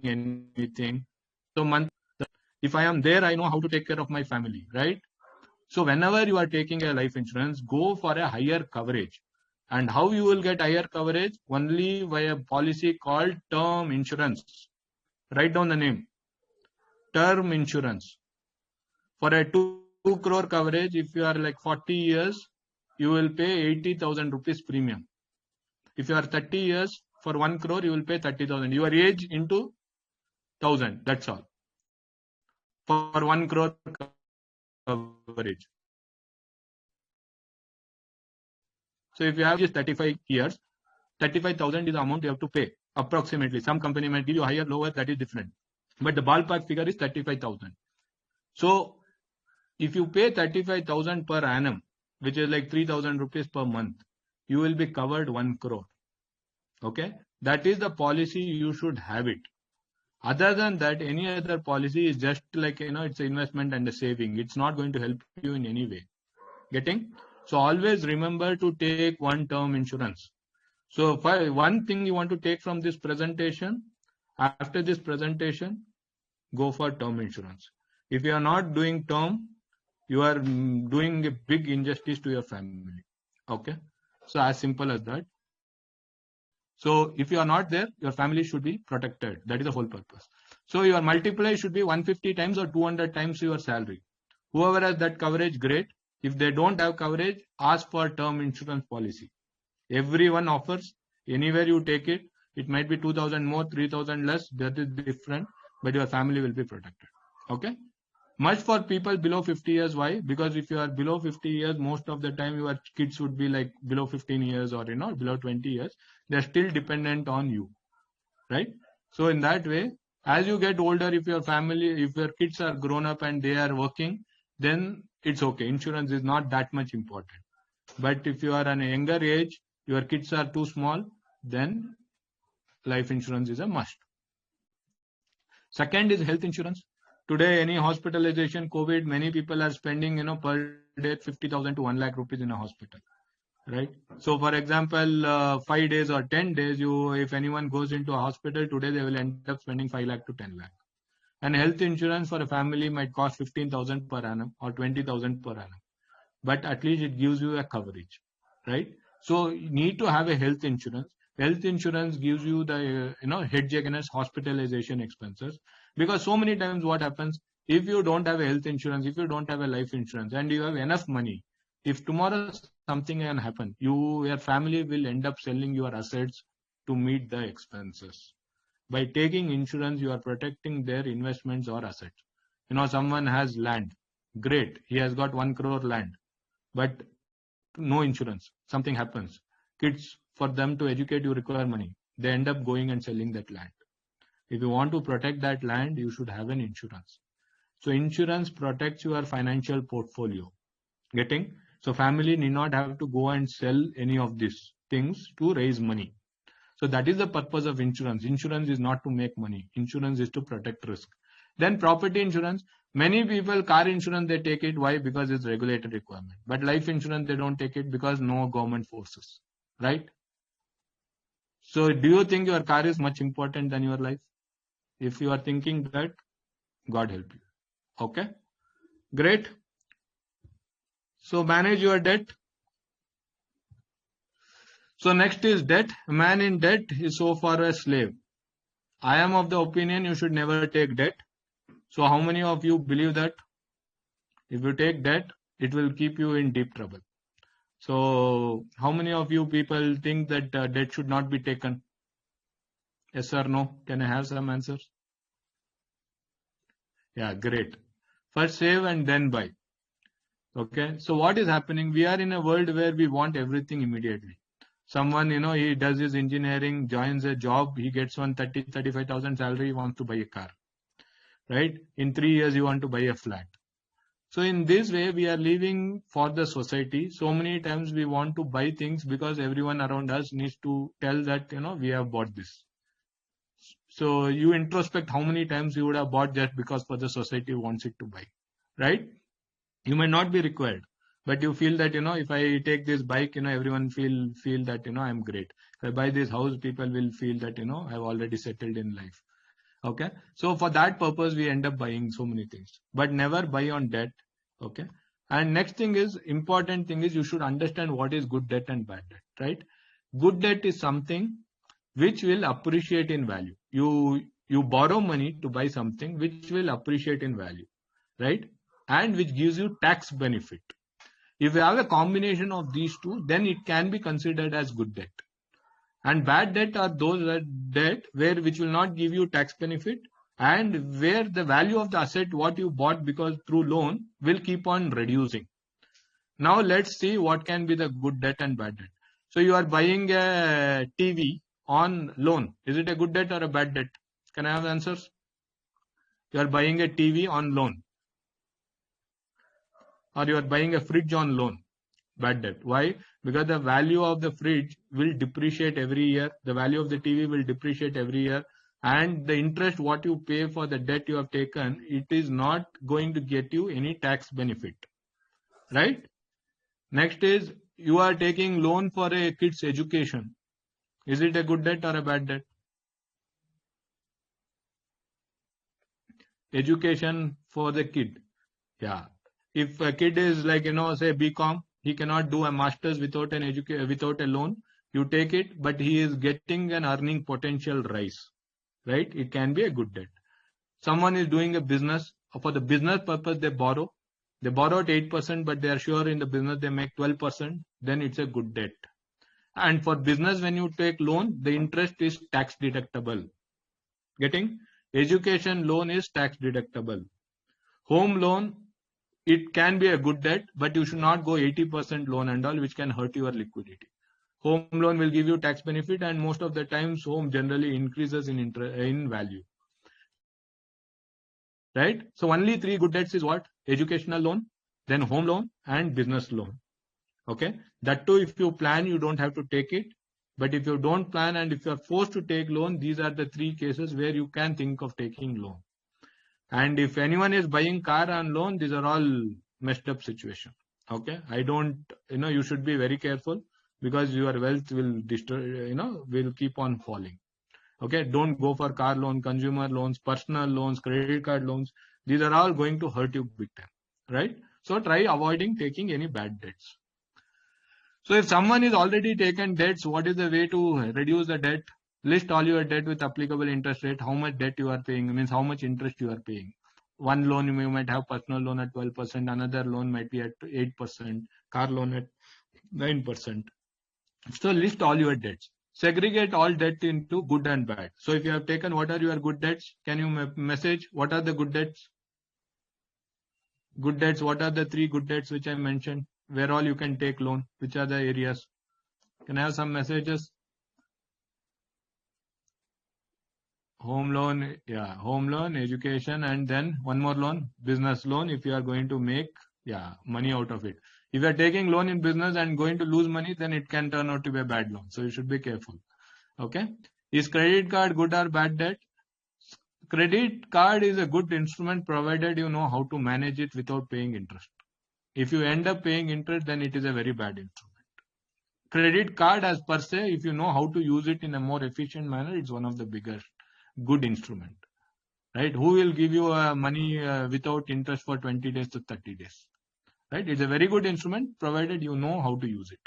D: Anything. So month, if I am there, I know how to take care of my family, right? So whenever you are taking a life insurance, go for a higher coverage. And how you will get higher coverage? Only by a policy called term insurance. Write down the name. Term insurance. For a 2 crore coverage, if you are like 40 years, you will pay 80,000 rupees premium. If you are 30 years, for 1 crore, you will pay 30,000. Your age into 1,000. That's all. For 1 crore coverage. So if you have just 35 years, 35,000 is the amount you have to pay approximately. Some company might give you higher, lower, that is different. But the ballpark figure is 35,000. So if you pay 35,000 per annum, which is like 3,000 rupees per month, you will be covered 1 crore. Okay, that is the policy. You should have it. Other than that, any other policy is just like, it's an investment and a saving. It's not going to help you in any way. Getting? So always remember to take one term insurance. So one thing you want to take from this presentation, after this presentation, go for term insurance. If you are not doing term, you are doing a big injustice to your family. Okay, so as simple as that. So if you are not there, your family should be protected. That is the whole purpose. So your multiplier should be 150 times or 200 times your salary. Whoever has that coverage, great. If they don't have coverage, ask for term insurance policy. Everyone offers. Anywhere you take it, it might be 2,000 more, 3,000 less. That is different, but your family will be protected. Okay. Much for people below 50 years. Why? Because if you are below 50 years, most of the time your kids would be like below 15 years or below 20 years. They're still dependent on you, right? So in that way, as you get older, if your kids are grown up and they are working, then it's okay. Insurance is not that much important. But if you are at a younger age, your kids are too small, then life insurance is a must. Second is health insurance. Today, any hospitalization, COVID, many people are spending, per day 50,000 to 1 lakh rupees in a hospital, right? So, for example, 5 days or 10 days, if anyone goes into a hospital today, they will end up spending 5 lakh to 10 lakh. And health insurance for a family might cost 15,000 per annum or 20,000 per annum, but at least it gives you a coverage, right? So, you need to have a health insurance. Health insurance gives you the hedge against hospitalization expenses, because so many times what happens, if you don't have a health insurance, if you don't have a life insurance, and you have enough money, if tomorrow something can happen, your family will end up selling your assets to meet the expenses. By taking insurance, you are protecting their investments or assets. Someone has land, great, he has got 1 crore land, but no insurance, something happens, kids, for them to educate, you require money, they end up going and selling that land. If you want to protect that land, you should have an insurance. So insurance protects your financial portfolio. Getting? So family need not have to go and sell any of these things to raise money. So that is the purpose of insurance. Insurance is not to make money. Insurance is to protect risk. Then property insurance. Many people, car insurance, they take it. Why? Because it's regulated requirement. But life insurance, they don't take it because no government forces. Right? So do you think your car is much important than your life? If you are thinking that, God help you. Okay? Great. So manage your debt. So next is debt. A man in debt is so far a slave. I am of the opinion you should never take debt. So how many of you believe that if you take debt, it will keep you in deep trouble? So how many of you people think that debt should not be taken? Yes or no? Can I have some answers? Yeah, great. First save and then buy. Okay. So what is happening? We are in a world where we want everything immediately. Someone, he does his engineering, joins a job, he gets 35,000 salary, he wants to buy a car. Right? In 3 years, you want to buy a flat. So in this way, we are living for the society. So many times we want to buy things because everyone around us needs to tell that, we have bought this. So you introspect how many times you would have bought just because for the society wants it to buy, right? You may not be required, but you feel that, if I take this bike, everyone feel that, I'm great. If I buy this house, people will feel that, I've already settled in life. Okay. So for that purpose, we end up buying so many things, but never buy on debt. Okay. And next thing is, important thing is, you should understand what is good debt and bad debt, right? Good debt is something which will appreciate in value. You borrow money to buy something which will appreciate in value, right? And which gives you tax benefit. If you have a combination of these two, then it can be considered as good debt. And bad debt are those debt which will not give you tax benefit, and where the value of the asset what you bought because through loan will keep on reducing. Now let's see what can be the good debt and bad debt. So you are buying a TV on loan. Is it a good debt or a bad debt? Can I have answers? You are buying a TV on loan. Or you are buying a fridge on loan. Bad debt. Why? Because the value of the fridge will depreciate every year. The value of the TV will depreciate every year. And the interest what you pay for the debt you have taken, it is not going to get you any tax benefit. Right? Next is you are taking loan for a kid's education. Is it a good debt or a bad debt? Education for the kid. Yeah. If a kid is like, say BCom, he cannot do a master's without without a loan. You take it, but he is getting an earning potential rise. Right? It can be a good debt. Someone is doing a business. For the business purpose, they borrow. They borrow at 8%, but they are sure in the business they make 12%. Then it's a good debt. And for business, when you take loan, the interest is tax deductible. Getting? Education loan is tax deductible. Home loan, it can be a good debt, but you should not go 80% loan and all, which can hurt your liquidity. Home loan will give you tax benefit, and most of the times home generally increases in value. Right? So only 3 good debts is what? Educational loan, then home loan and business loan. Okay? That too, if you plan, you don't have to take it. But if you don't plan and if you are forced to take loan, these are the 3 cases where you can think of taking loan. And if anyone is buying car on loan, these are all messed up situation. Okay? I don't, you should be very careful because your wealth will destroy, will keep on falling. Okay? Don't go for car loan, consumer loans, personal loans, credit card loans. These are all going to hurt you big time. Right? So try avoiding taking any bad debts. So if someone is already taken debts, what is the way to reduce the debt? List all your debt with applicable interest rate, how much debt you are paying, means how much interest you are paying. One loan you might have personal loan at 12%, another loan might be at 8%, car loan at 9%. So list all your debts. Segregate all debt into good and bad. So if you have taken what are your good debts, can you message what are the good debts? Good debts, what are the 3 good debts which I mentioned? Where all you can take loan, which are the areas? Can I have some messages? Home loan, yeah, home loan, education, and then one more loan, business loan, if you are going to make, money out of it. If you are taking loan in business and going to lose money, then it can turn out to be a bad loan. So you should be careful. Okay. Is credit card good or bad debt? Credit card is a good instrument provided you know how to manage it without paying interest. If you end up paying interest, then it is a very bad instrument. Credit card as per se, if you know how to use it in a more efficient manner, it's one of the biggest good instrument. Right? Who will give you money without interest for 20 days to 30 days? Right? It's a very good instrument provided you know how to use it.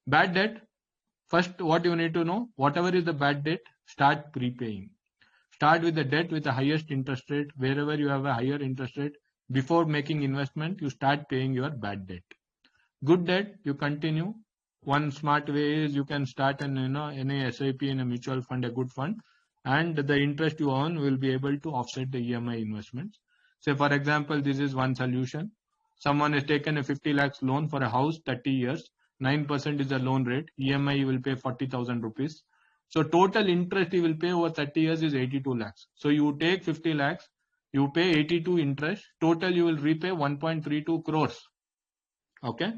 D: Bad debt. First, what you need to know, whatever is the bad debt, start prepaying. Start with the debt with the highest interest rate. Wherever you have a higher interest rate, before making investment, you start paying your bad debt. Good debt, you continue. One smart way is you can start any SIP in a mutual fund, a good fund, and the interest you earn will be able to offset the EMI investments. Say for example, this is one solution. Someone has taken a 50 lakhs loan for a house, 30 years, 9% is the loan rate, EMI you will pay 40,000 rupees. So total interest you will pay over 30 years is 82 lakhs. So you take 50 lakhs, you pay 82 interest, total you will repay 1.32 crores. Okay.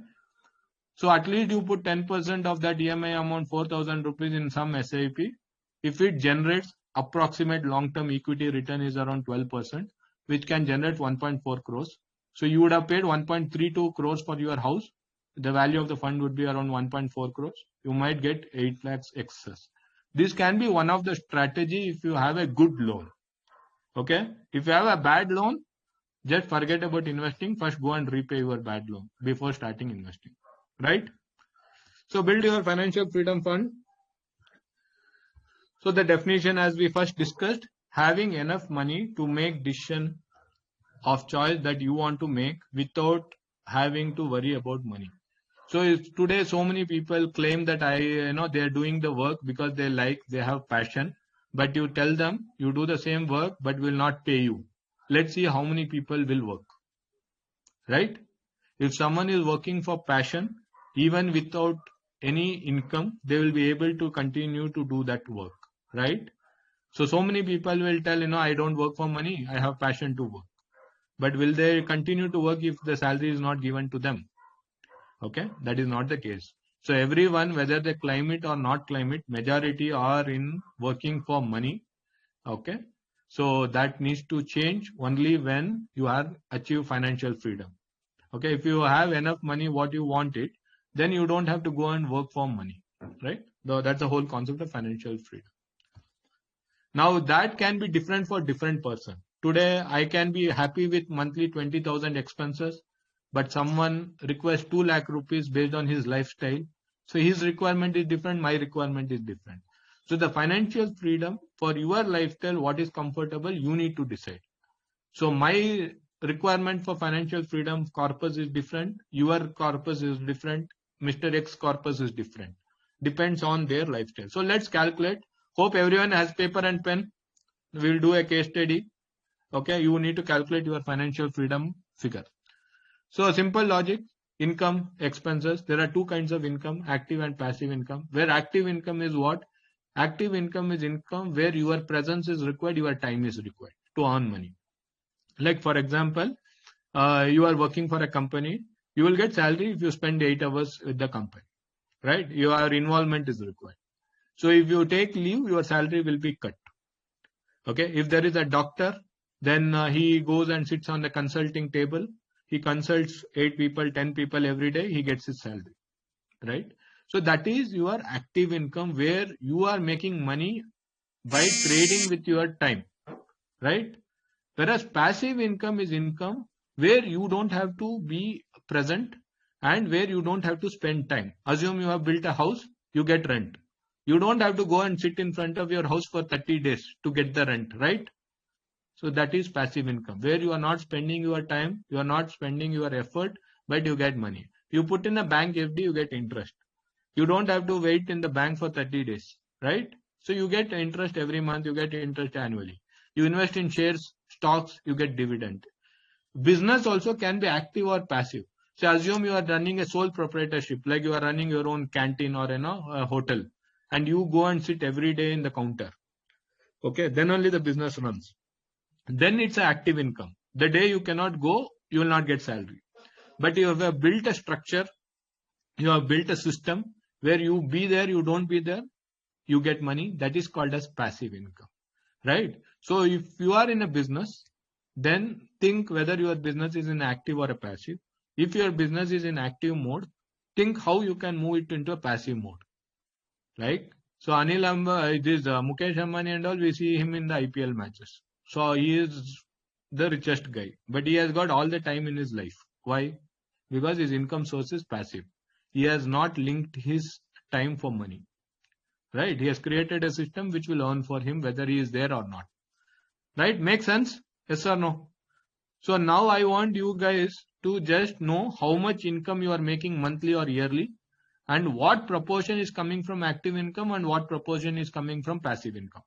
D: So at least you put 10% of that EMI amount, 4,000 rupees in some SIP. If it generates approximate long-term equity return is around 12%, which can generate 1.4 crores. So you would have paid 1.32 crores for your house. The value of the fund would be around 1.4 crores. You might get 8 lakhs excess. This can be one of the strategy if you have a good loan. Okay. If you have a bad loan, just forget about investing. First go and repay your bad loan before starting investing. Right? So build your financial freedom fund. So the definition as we first discussed, having enough money to make decision of choice that you want to make without having to worry about money. So today so many people claim that they are doing the work because they like, they have passion, but you tell them you do the same work but will not pay you. Let's see how many people will work. Right? If someone is working for passion, even without any income, they will be able to continue to do that work, right? So many people will tell, I don't work for money, I have passion to work. But will they continue to work if the salary is not given to them? Okay, that is not the case. So everyone, whether they claim it or not claim it, majority are in working for money. Okay, so that needs to change only when you are achieve financial freedom. Okay, if you have enough money, what you want it, then you don't have to go and work for money, right? That's the whole concept of financial freedom. Now that can be different for different person. Today, I can be happy with monthly 20,000 expenses, but someone requests 2 lakh rupees based on his lifestyle. So his requirement is different, my requirement is different. So the financial freedom for your lifestyle, what is comfortable, you need to decide. So my requirement for financial freedom corpus is different, your corpus is different, Mr. X corpus is different. Depends on their lifestyle. So let's calculate. Hope everyone has paper and pen. We'll do a case study. Okay, you need to calculate your financial freedom figure. So simple logic, income, expenses. There are 2 kinds of income, active and passive income. Where active income is what? Active income is income where your presence is required, your time is required to earn money. Like for example, you are working for a company, you will get salary if you spend 8 hours with the company, right? Your involvement is required. So if you take leave, your salary will be cut. Okay, if there is a doctor, then he goes and sits on the consulting table. He consults 8 people, 10 people every day. He gets his salary, right? So that is your active income where you are making money by trading with your time, right? Whereas passive income is income where you don't have to be present and where you don't have to spend time. Assume you have built a house, you get rent. You don't have to go and sit in front of your house for 30 days to get the rent, right? So that is passive income, where you are not spending your time, you are not spending your effort, but you get money. You put in a bank FD, you get interest. You don't have to wait in the bank for 30 days, right? So you get interest every month, you get interest annually. You invest in shares, stocks, you get dividend. Business also can be active or passive. So assume you are running a sole proprietorship, like you are running your own canteen or a hotel, and you go and sit every day in the counter. Okay, then only the business runs. Then it's an active income. The day you cannot go, you will not get salary. But you have built a structure, you have built a system where you be there, you don't be there, you get money. That is called as passive income, right? So if you are in a business, then think whether your business is in active or a passive. If your business is in active mode, think how you can move it into a passive mode, right? So Mukesh Ambani and all, we see him in the IPL matches. So he is the richest guy, but he has got all the time in his life. Why? Because his income source is passive. He has not linked his time for money, right? He has created a system which will earn for him whether he is there or not, right? Make sense? Yes or no? So now I want you guys to just know how much income you are making monthly or yearly, and what proportion is coming from active income and what proportion is coming from passive income.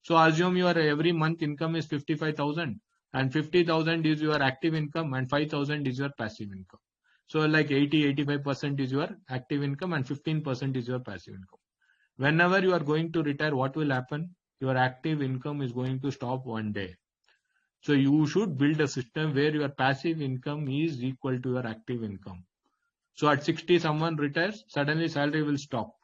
D: So assume your every month income is 55,000 and 50,000 is your active income and 5,000 is your passive income. So like 80-85% is your active income and 15% is your passive income. Whenever you are going to retire, what will happen? Your active income is going to stop one day. So you should build a system where your passive income is equal to your active income. So at 60, someone retires, suddenly salary will stop.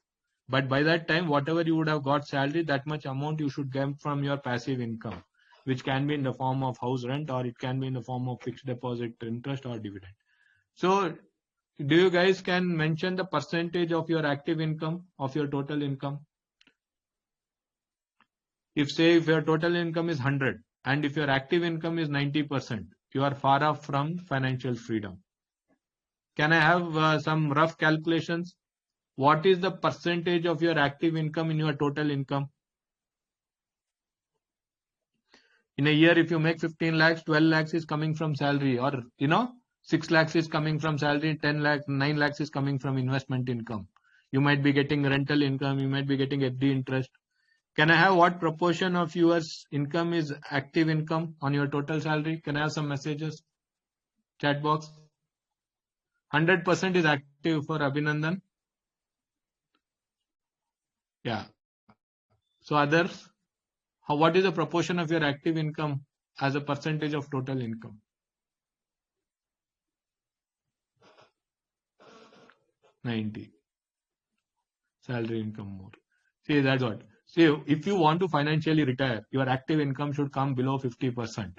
D: But by that time, whatever you would have got salary, that much amount you should get from your passive income, which can be in the form of house rent, or it can be in the form of fixed deposit interest or dividend. So do you guys can mention the percentage of your active income of your total income? If your total income is 100 and if your active income is 90%, you are far off from financial freedom. Can I have some rough calculations? What is the percentage of your active income in your total income? In a year, if you make 15 lakhs, 12 lakhs is coming from salary, or 6 lakhs is coming from salary, 10 lakhs, 9 lakhs is coming from investment income. You might be getting rental income, you might be getting FD interest. Can I have what proportion of your income is active income on your total salary? Can I have some messages? Chat box. 100% is active for Abhinandan. Yeah. So others, what is the proportion of your active income as a percentage of total income? 90. Salary income more. See, that's what. See, if you want to financially retire, your active income should come below 50%.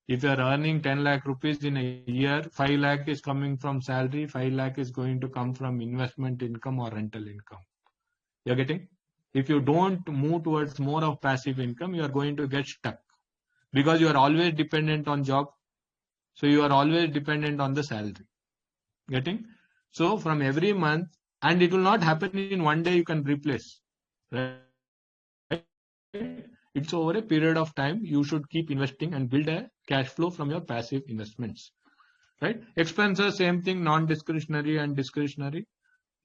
D: If you are earning 10 lakh rupees in a year, 5 lakh is coming from salary, 5 lakh is going to come from investment income or rental income. You're getting? If you don't move towards more of passive income, you are going to get stuck because you are always dependent on job. So you are always dependent on the salary. Getting? So from every month, and it will not happen in one day you can replace. Right? It's over a period of time. You should keep investing and build a cash flow from your passive investments. Right? Expenses, same thing, non-discretionary and discretionary.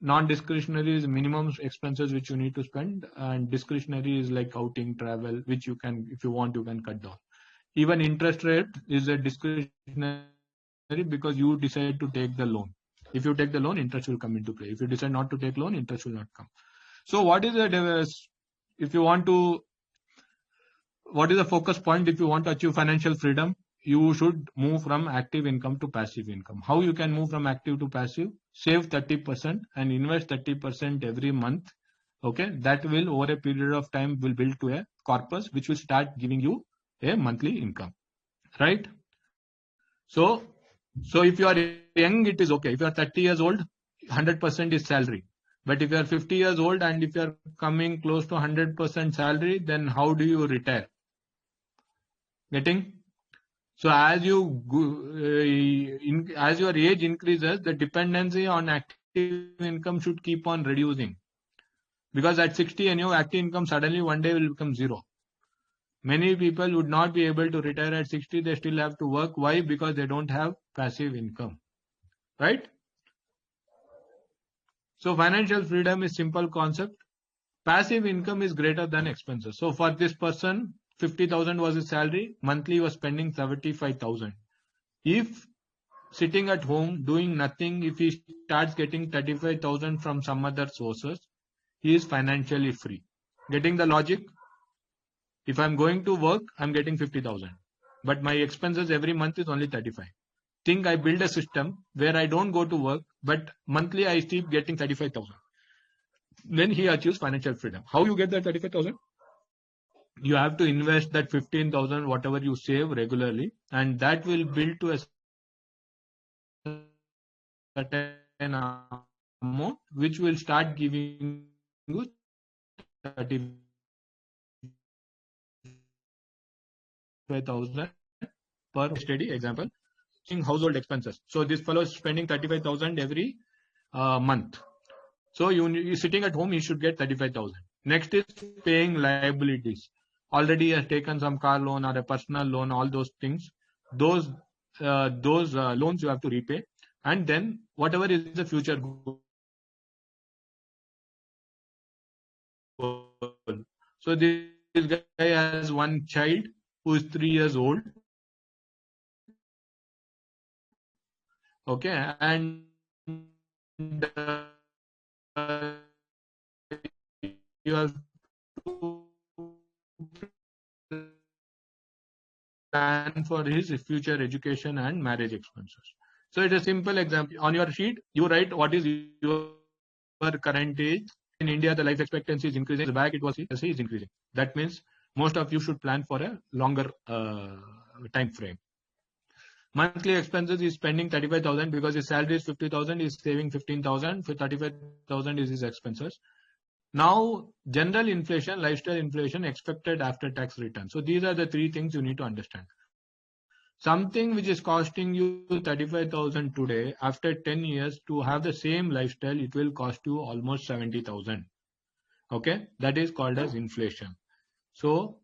D: Non-discretionary is minimum expenses which you need to spend, and discretionary is like outing, travel, which you can, if you want, you can cut down. Even interest rate is a discretionary because you decide to take the loan. If you take the loan, interest will come into play. If you decide not to take loan, interest will not come. So what is the, if you want to, what is the focus point if you want to achieve financial freedom? You should move from active income to passive income. How you can move from active to passive? Save 30% and invest 30% every month. Okay, that will over a period of time will build to a corpus which will start giving you a monthly income. Right? So if you are young, it is okay. If you are 30 years old, 100% is salary. But if you are 50 years old and if you are coming close to 100% salary, then how do you retire? Getting? So as you as your age increases, the dependency on active income should keep on reducing. Because at 60 and your active income suddenly one day will become zero. Many people would not be able to retire at 60. They still have to work. Why? Because they don't have passive income. Right? So financial freedom is simple concept. Passive income is greater than expenses. So for this person, 50,000 was his salary. Monthly he was spending 75,000. If sitting at home doing nothing, if he starts getting 35,000 from some other sources, he is financially free. Getting the logic? If I'm going to work, I'm getting 50,000. But my expenses every month is only 35. Think I build a system where I don't go to work, but monthly I keep getting 35,000. Then he achieves financial freedom. How you get that 35,000? You have to invest that 15,000, whatever you save regularly, and that will build to a certain amount, which will start giving you 35,000 per steady example. Household expenses. So this fellow is spending 35,000 every month. So you sitting at home, you should get 35,000. Next is paying liabilities. Already has taken some car loan or a personal loan, all those things. Those loans you have to repay, and then whatever is the future goal. So this guy has one child who is 3 years old. Okay, and you have to plan for his future education and marriage expenses. So it's a simple example. On your sheet, you write what is your current age. In India, the life expectancy is increasing. Back it was is increasing. That means most of you should plan for a longer time frame. Monthly expenses is spending 35,000 because his salary is 50,000. He's saving 15,000. For 35,000 is his expenses. Now, general inflation, lifestyle inflation, expected after tax return. So these are the three things you need to understand. Something which is costing you 35,000 today, after 10 years to have the same lifestyle, it will cost you almost 70,000. Okay, that is called as inflation. So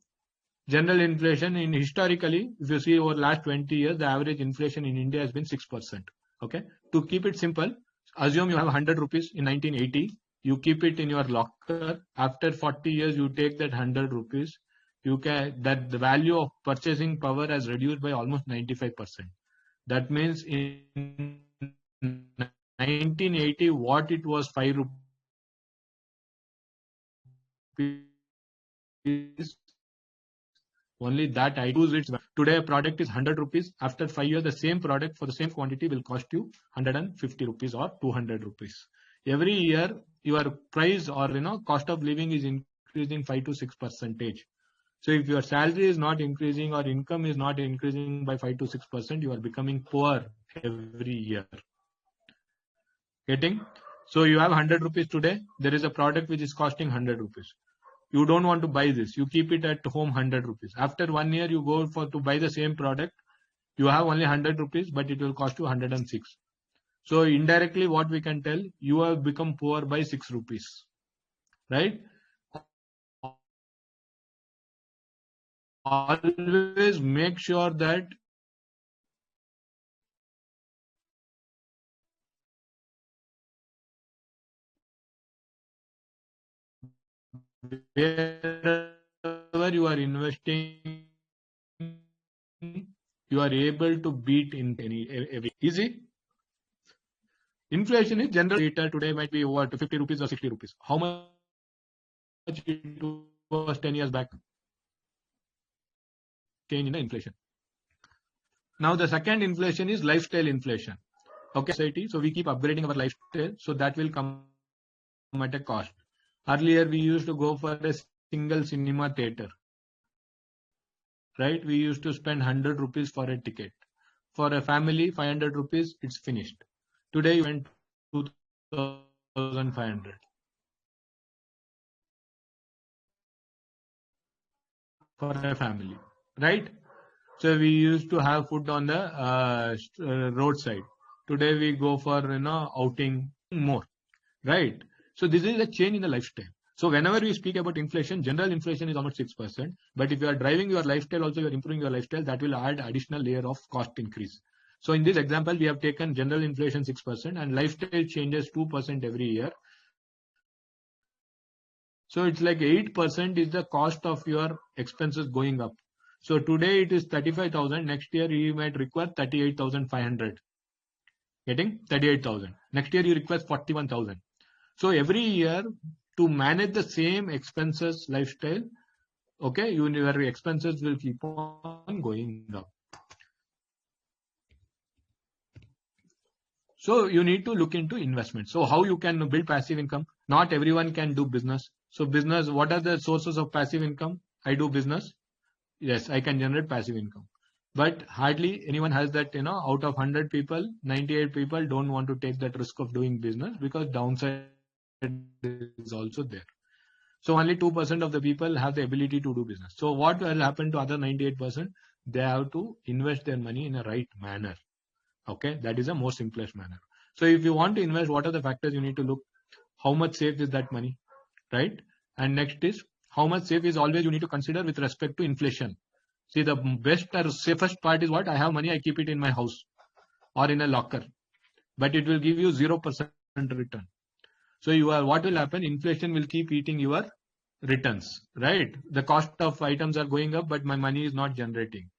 D: general inflation in historically, if you see over last 20 years, the average inflation in India has been 6%. Okay, to keep it simple, assume you have 100 rupees in 1980. You keep it in your locker. After 40 years, you take that 100 rupees. You can that the value of purchasing power has reduced by almost 95%. That means in 1980, what it was 5 rupees, only that I lose its value. Today a product is 100 rupees. After 5 years, the same product for the same quantity will cost you 150 rupees or 200 rupees. Every year, your price or cost of living is increasing 5 to 6%. So if your salary is not increasing or income is not increasing by 5 to 6%, you are becoming poor every year. Getting? So you have 100 rupees today. There is a product which is costing 100 rupees. You don't want to buy this. You keep it at home 100 rupees. After 1 year, you go to buy the same product. You have only 100 rupees, but it will cost you 106. So indirectly, what we can tell, you have become poor by 6 rupees. Right? Always make sure that wherever you are investing, you are able to beat in every easy. Inflation is general data today might be over to 50 rupees or 60 rupees. How much it was 10 years back? Change in the inflation. Now the second inflation is lifestyle inflation. Okay, society. So we keep upgrading our lifestyle, so that will come at a cost. Earlier we used to go for a single cinema theater. Right? We used to spend 100 rupees for a ticket. For a family, 500 rupees, it's finished. Today you went 2,500. For a family, right? So we used to have food on the roadside. Today we go for outing more, right? So this is a change in the lifestyle. So whenever we speak about inflation, general inflation is almost 6%. But if you are driving your lifestyle, also you are improving your lifestyle, that will add additional layer of cost increase. So in this example, we have taken general inflation 6% and lifestyle changes 2% every year. So it's like 8% is the cost of your expenses going up. So today it is 35,000. Next year you might require 38,500. Getting 38,000. Next year you require 41,000. So every year to manage the same expenses lifestyle, okay, your expenses will keep on going up. So you need to look into investment. So how you can build passive income? Not everyone can do business. So business, what are the sources of passive income? I do business. Yes, I can generate passive income. But hardly anyone has that, out of 100 people, 98 people don't want to take that risk of doing business because downside is also there. So only 2% of the people have the ability to do business. So what will happen to other 98%? They have to invest their money in a right manner. Okay, that is the most simplest manner. So if you want to invest, what are the factors you need to look? How much safe is that money, right? And next is how much safe is always you need to consider with respect to inflation. See, the best or safest part is what? I have money, I keep it in my house or in a locker, but it will give you 0% return. So what will happen? Inflation will keep eating your returns, right? The cost of items are going up, but my money is not generating.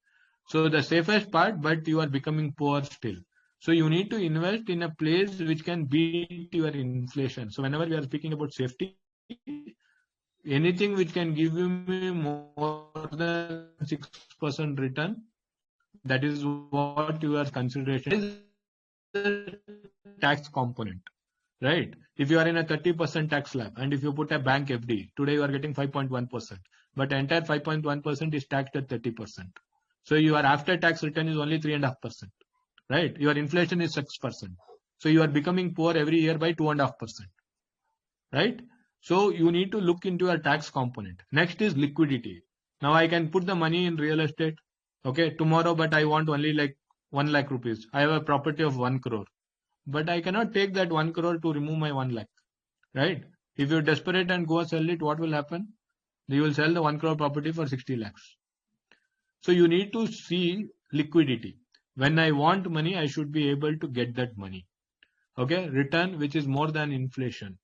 D: So the safest part, but you are becoming poor still. So you need to invest in a place which can beat your inflation. So whenever we are speaking about safety, anything which can give you more than 6% return, that is what your consideration is. The tax component, right? If you are in a 30% tax slab and if you put a bank FD, today you are getting 5.1%, but the entire 5.1% is taxed at 30%. So your after tax return is only 3.5%, right? Your inflation is 6%. So you are becoming poor every year by 2.5%, right? So you need to look into your tax component. Next is liquidity. Now I can put the money in real estate, okay, tomorrow, but I want only like 1 lakh rupees. I have a property of 1 crore, but I cannot take that 1 crore to remove my 1 lakh, right? If you're desperate and go sell it, what will happen? You will sell the 1 crore property for 60 lakhs. So you need to see liquidity. When I want money, I should be able to get that money. Okay, return which is more than inflation.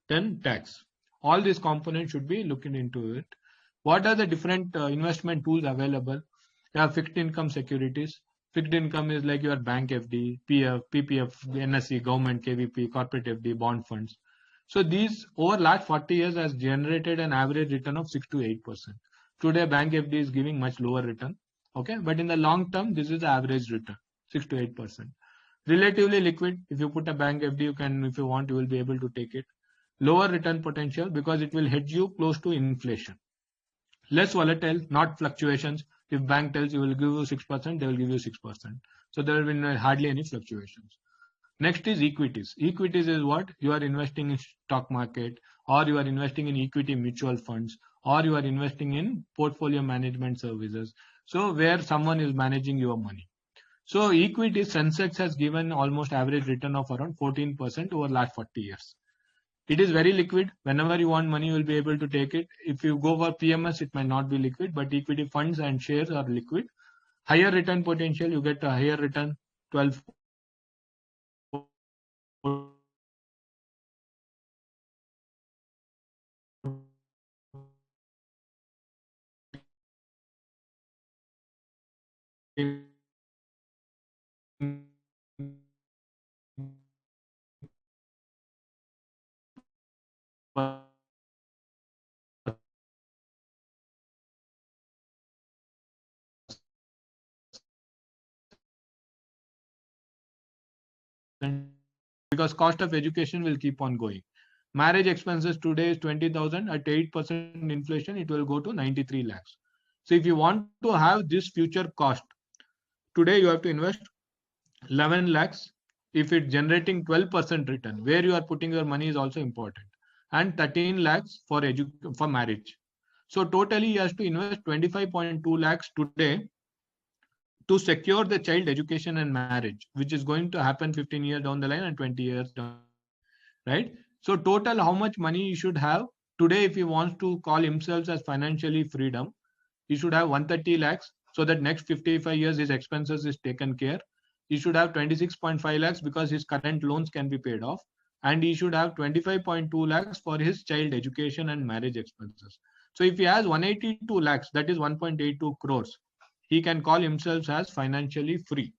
D: Then tax. All these components should be looking into it. What are the different investment tools available? You have fixed income securities. Fixed income is like your bank FD, PF, PPF, NSE, government KVP, corporate FD, bond funds. So these over last 40 years has generated an average return of 6 to 8%. Today bank FD is giving much lower return. Okay, but in the long term, this is the average return, 6 to 8%. Relatively liquid. If you put a bank FD, you can, if you want, you will be able to take it. Lower return potential because it will hedge you close to inflation. Less volatile, not fluctuations. If bank tells you will give you 6%, they will give you 6%. So there will be hardly any fluctuations. Next is equities. Equities is what? You are investing in stock market, or you are investing in equity mutual funds, or you are investing in portfolio management services. So where someone is managing your money. So equity Sensex has given almost average return of around 14% over last 40 years. It is very liquid. Whenever you want money, you will be able to take it. If you go for PMS, it might not be liquid, but equity funds and shares are liquid. Higher return potential, you get a higher return, 12. Because cost of education will keep on going. Marriage expenses today is 20,000. At 8% inflation, it will go to 93 lakhs. So if you want to have this future cost, today you have to invest 11 lakhs. If it's generating 12% return, where you are putting your money is also important. And 13 lakhs for marriage. So totally he has to invest 25.2 lakhs today to secure the child education and marriage, which is going to happen 15 years down the line and 20 years down, right? So total how much money you should have today if he wants to call himself as financially freedom, he should have 130 lakhs so that next 55 years his expenses is taken care. He should have 26.5 lakhs because his current loans can be paid off, and he should have 25.2 lakhs for his child education and marriage expenses. So if he has 182 lakhs, that is 1.82 crores, he can call himself as financially free,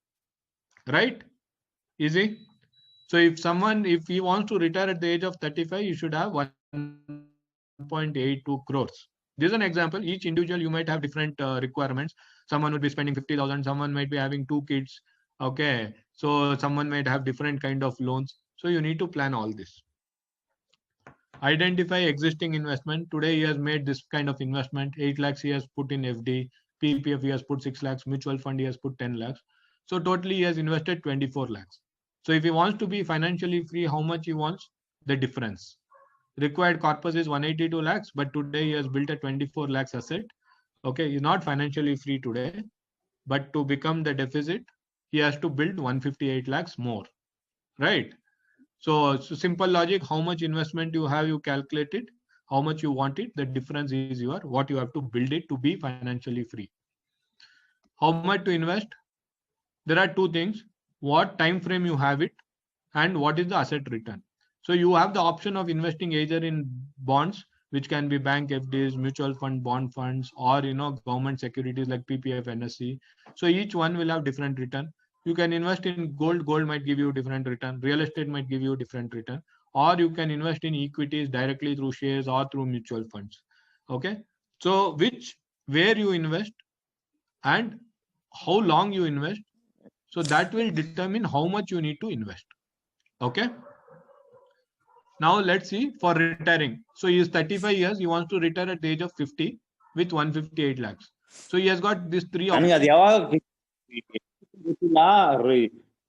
D: right? Easy. So if he wants to retire at the age of 35, you should have 1.82 crores. This is an example. Each individual, you might have different requirements. Someone would be spending 50,000. Someone might be having 2 kids. Okay. So someone might have different kind of loans. So you need to plan all this. Identify existing investment. Today he has made this kind of investment. 8 lakhs he has put in FD. PPF he has put 6 lakhs. Mutual fund he has put 10 lakhs. So totally he has invested 24 lakhs. So if he wants to be financially free, how much he wants? The difference. Required corpus is 182 lakhs, but today he has built a 24 lakhs asset. Okay, he's not financially free today, but to become the deficit, he has to build 158 lakhs more, right? So simple logic, how much investment you have, you calculate it, how much you want it, the difference is what you have to build it to be financially free. How much to invest? There are 2 things, what time frame you have it and what is the asset return. So you have the option of investing either in bonds, which can be bank FDs, mutual fund, bond funds, or government securities like PPF, NSE. So each one will have different return. You can invest in gold. Gold might give you different return. Real estate might give you different return. Or you can invest in equities directly through shares or through mutual funds. Okay. So where you invest and how long you invest. So that will determine how much you need to invest. Okay. Now let's see for retiring. So he is 35 years. He wants to retire at the age of 50 with 158 lakhs. So he has got these 3 options.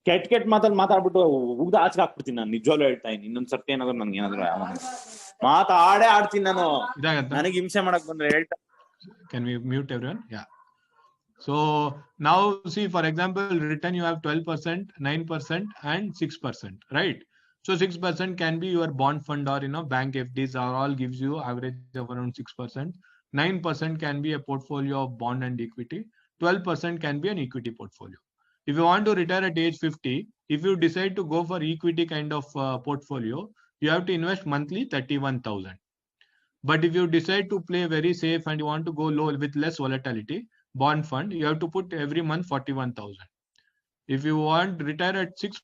E: ಕೆಟ್ ಮಾತಲ್ಲಿ ಮಾತಾಡ್ಬಿಟ್ಟು ಉಗ್ದ ಆಚೆ ಹಾಕ್ಬಿಡ್ತೀನಿ ನಾನು. ನಿಜವಾಗ್ಲೂ ಹೇಳ್ತಾ ಇದ್ದೀನಿ, ಇನ್ನೊಂದ್ಸರ್ತಿ ಏನಾದ್ರು ನನ್ಗೆ ಏನಾದ್ರು ಮಾತಾಡೇ ಆಡ್ತೀನಿ ನಾನು. ನನಗೆ ಹಿಂಸೆ ಮಾಡಕ್ ಬಂದ್ರೆ ಹೇಳ್ತಾ.
D: Can we mute everyone? Yeah. So now see, for example, return you have 12%, 9% and 6%, right? So 6% can be your bond fund or bank FDs are all gives you average of around 6%. 9% can be a portfolio of bond and equity. 12% can be an equity portfolio. If you want to retire at age 50, if you decide to go for equity kind of portfolio, you have to invest monthly 31,000. But if you decide to play very safe and you want to go low with less volatility, bond fund, you have to put every month 41,000. If you want retire at 6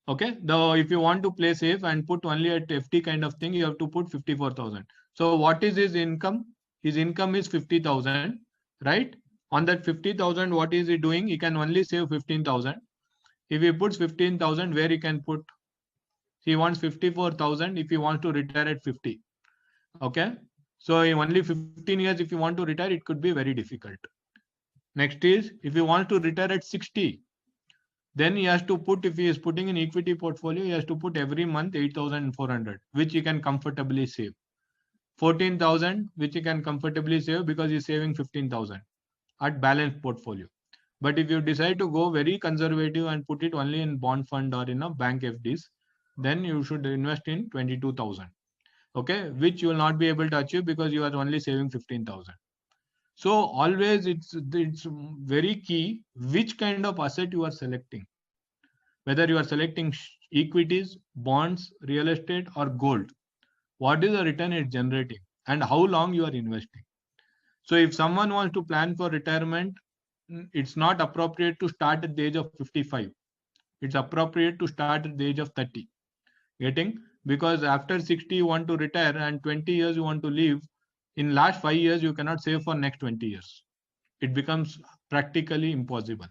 D: Okay, if you want to play safe and put only at FD kind of thing, you have to put 54,000. So what is his income? His income is 50,000, right? On that 50,000, what is he doing? He can only save 15,000. If he puts 15,000, where he can put? He wants 54,000 if he wants to retire at 50. Okay, so in only 15 years, if you want to retire, it could be very difficult. Next is, if he wants to retire at 60, then he has to put, if he is putting in equity portfolio, he has to put every month 8,400, which he can comfortably save. 14,000, which he can comfortably save because he's saving 15,000 at balanced portfolio. But if you decide to go very conservative and put it only in bond fund or in a bank FDs, then you should invest in 22,000. Okay, which you will not be able to achieve because you are only saving 15,000. So always it's very key which kind of asset you are selecting. Whether you are selecting equities, bonds, real estate, or gold, what is the return it's generating and how long you are investing. So if someone wants to plan for retirement, it's not appropriate to start at the age of 55. It's appropriate to start at the age of 30. Getting? Because after 60 you want to retire and 20 years you want to live. In last 5 years you cannot save for next 20 years. It becomes practically impossible.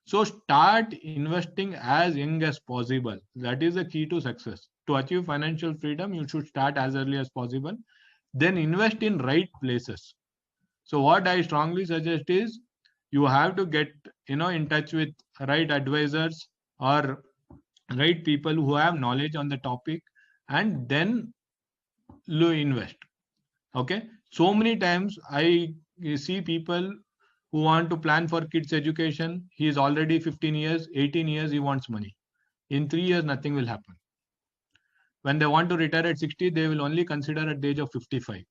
D: So start investing as young as possible. That is the key to success. To achieve financial freedom, you should start as early as possible. Then invest in right places. So what I strongly suggest is you have to get in touch with right advisors or right people who have knowledge on the topic, and then you invest. Okay. So many times I see people who want to plan for kids' education. He is already 15 years, 18 years, he wants money. In 3 years, nothing will happen. When they want to retire at 60, they will only consider at the age of 55.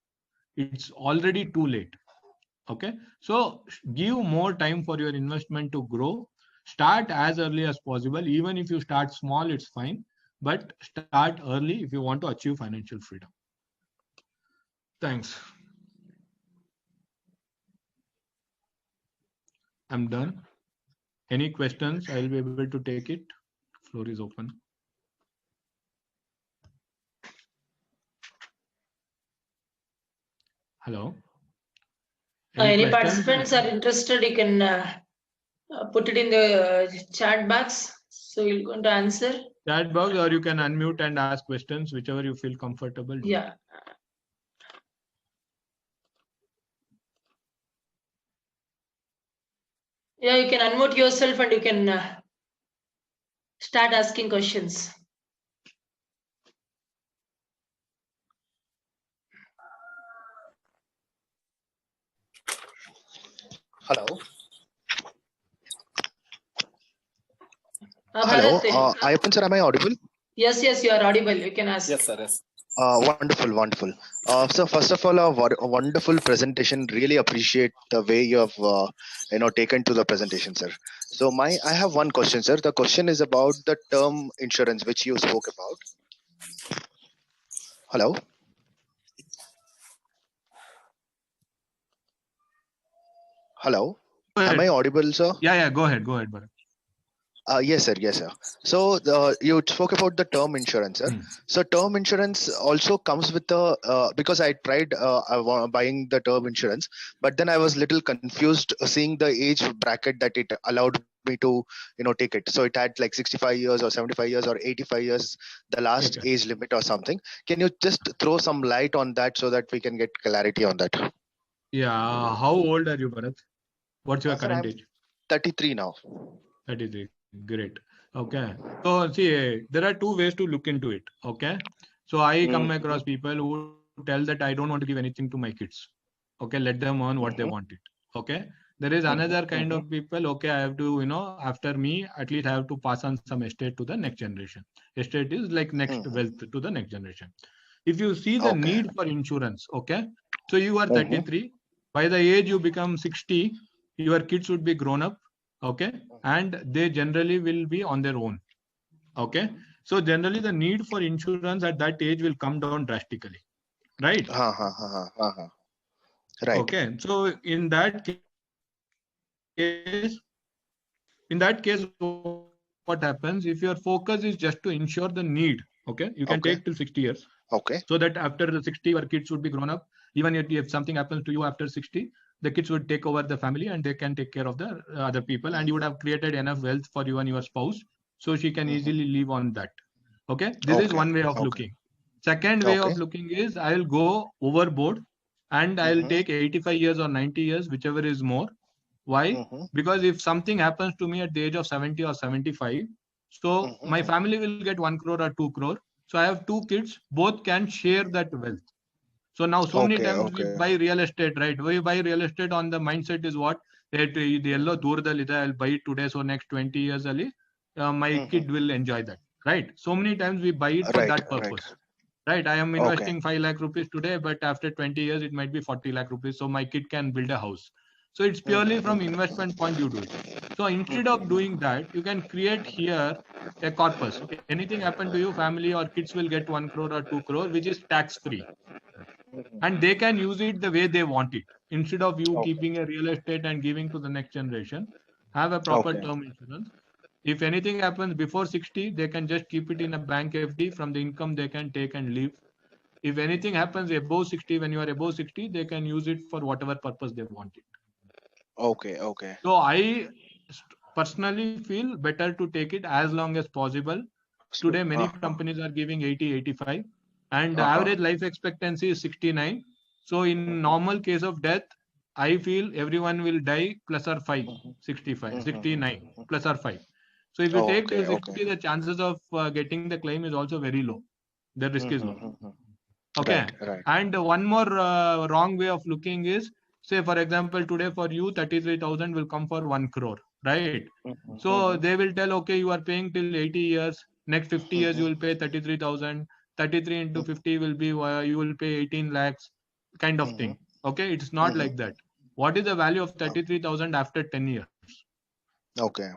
D: It's already too late. Okay. So give more time for your investment to grow. Start as early as possible. Even if you start small, it's fine. But start early if you want to achieve financial freedom. Thanks. I'm done. Any questions? I'll be able to take it. Floor is open. Hello.
B: Any participants are interested, you can put it in the chat box. So you're going to answer.
D: Chat box, or you can unmute and ask questions, whichever you feel comfortable.
B: Yeah. Yeah, you can unmute yourself and you can start asking questions.
F: Hello.
B: Hello.
F: Aiyappan sir, am I audible?
B: Yes, you are audible. You can ask.
F: Yes, sir. Yes. Wonderful. So first of all, a wonderful presentation. Really appreciate the way you have taken to the presentation, sir. So I have one question, sir. The question is about the term insurance which you spoke about. Hello. Hello. Am I audible, sir?
D: Yeah. Go ahead, Bharat.
F: Yes, sir. So you spoke about the term insurance, sir. So term insurance also comes with the because I tried buying the term insurance, but then I was little confused seeing the age bracket that it allowed me to take it. So it had like 65 years or 75 years or 85 years, the last age limit or something. Can you just throw some light on that so that we can get clarity on that?
D: Yeah. How old are you, Bharat? What's your current age?
F: 33 now.
D: 33. Great. Okay. So see, there are two ways to look into it. Okay. So I come across people who tell that I don't want to give anything to my kids. Okay. Let them earn what they want it. Okay. There is another kind of people. Okay. I have to, after me, at least I have to pass on some estate to the next generation. Estate is like next wealth to the next generation. If you see the need for insurance, okay. So you are 33. By the age you become 60, your kids would be grown up. Okay, and they generally will be on their own. Okay, so generally the need for insurance at that age will come down drastically, right?
F: Right.
D: Okay, so in that case, what happens if your focus is just to ensure the need. Okay, you can take till 60 years.
F: Okay.
D: So that after the 60, your kids would be grown up. Even if something happens to you after 60, the kids would take over the family and they can take care of the other people, and you would have created enough wealth for you and your spouse, so she can easily live on that. Okay, this is one way of looking. Second way of looking is I will go overboard and I will take 85 years or 90 years, whichever is more. Why? Because if something happens to me at the age of 70 or 75, so my family will get 1 crore or 2 crore. So I have two kids, both can share that wealth. So now so many times we buy real estate, right? We buy real estate on the mindset is what? I'll buy it today, so next 20 years, my kid will enjoy that, right? So many times we buy it for that purpose. Right, I am investing 5 lakh rupees today, but after 20 years, it might be 40 lakh rupees. So my kid can build a house. So it's purely from investment point you do it. So instead of doing that, you can create here a corpus. Anything happen to you, family or kids will get 1 crore or 2 crore, which is tax free. And they can use it the way they want it. Instead of you keeping a real estate and giving to the next generation, have a proper term insurance. If anything happens before 60, they can just keep it in a bank FD. From the income, they can take and leave. If anything happens above 60, when you are above 60, they can use it for whatever purpose they want it.
F: Okay.
D: So I personally feel better to take it as long as possible. Today, many companies are giving 80, 85, and the average life expectancy is 69. So in normal case of death, I feel everyone will die plus or 5, 65, 69 plus or 5. So if you take till 60, the chances of getting the claim is also very low. The risk is low. Okay.
F: Right.
D: And one more wrong way of looking is, say for example, today for you 33,000 will come for 1 crore, right? So they will tell, okay, you are paying till 80 years. Next 50 years you will pay 33,000. 33 into 50 will be you will pay 18 lakhs, kind of thing. Okay, it's not like that. What is the value of 33,000 after 10 years?
F: Okay.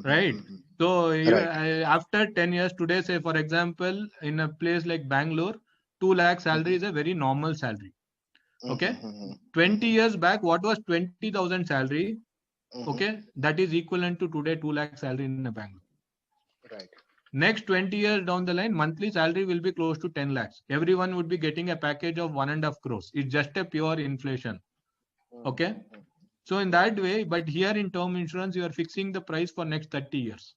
D: Right. So after 10 years today, say for example, in a place like Bangalore, 2 lakh salary is a very normal salary. Okay. 20 years back, what was 20,000 salary? Okay. That is equivalent to today 2 lakh salary in a Bangalore.
F: Right.
D: Next 20 years down the line, monthly salary will be close to 10 lakhs. Everyone would be getting a package of 1.5 crores. It's just a pure inflation. Okay. So in that way, but here in term insurance, you are fixing the price for next 30 years.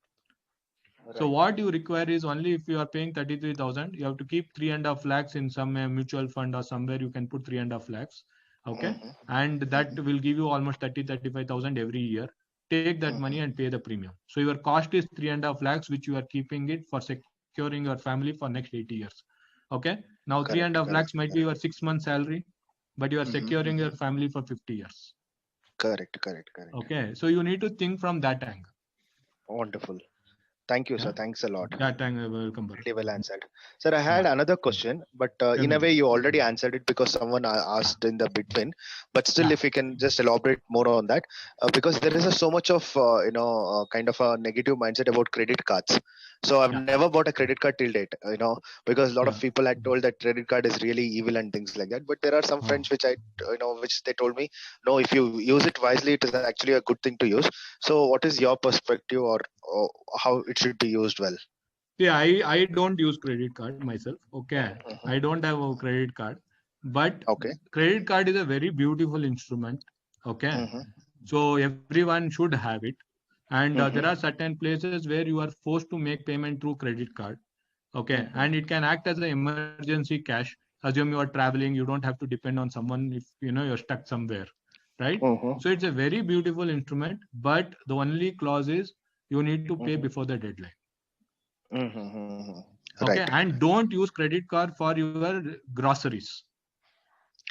D: Right. So what you require is only if you are paying 33,000, you have to keep 3.5 lakhs in some mutual fund or somewhere you can put 3.5 lakhs. Okay. And that will give you almost 35,000 every year. Take that money and pay the premium. So your cost is 3.5 lakhs, which you are keeping it for securing your family for next 80 years. Okay. Now 3.5 lakhs might be your 6 months salary, but you are securing your family for 50 years.
F: Correct.
D: Okay. So you need to think from that angle.
F: Wonderful. Thank you, sir. Thanks a lot.
D: Yeah, welcome.
F: Really well answered. Sir, I had another question, but in a way you already answered it because someone asked in the between. But still, if you can just elaborate more on that, because there is so much of kind of a negative mindset about credit cards. So I've never bought a credit card till date, because a lot of people had told that credit card is really evil and things like that. But there are some friends which which they told me, no, if you use it wisely, it is actually a good thing to use. So what is your perspective or how it should be used well?
D: Yeah, I don't use credit card myself. Okay. I don't have a credit card, but credit card is a very beautiful instrument. Okay. So everyone should have it. And there are certain places where you are forced to make payment through credit card. Okay. And it can act as an emergency cash. Assume you are traveling, you don't have to depend on someone if you're stuck somewhere. Right. So it's a very beautiful instrument, but the only clause is you need to pay before the deadline. Okay.
F: Right.
D: And don't use credit card for your groceries.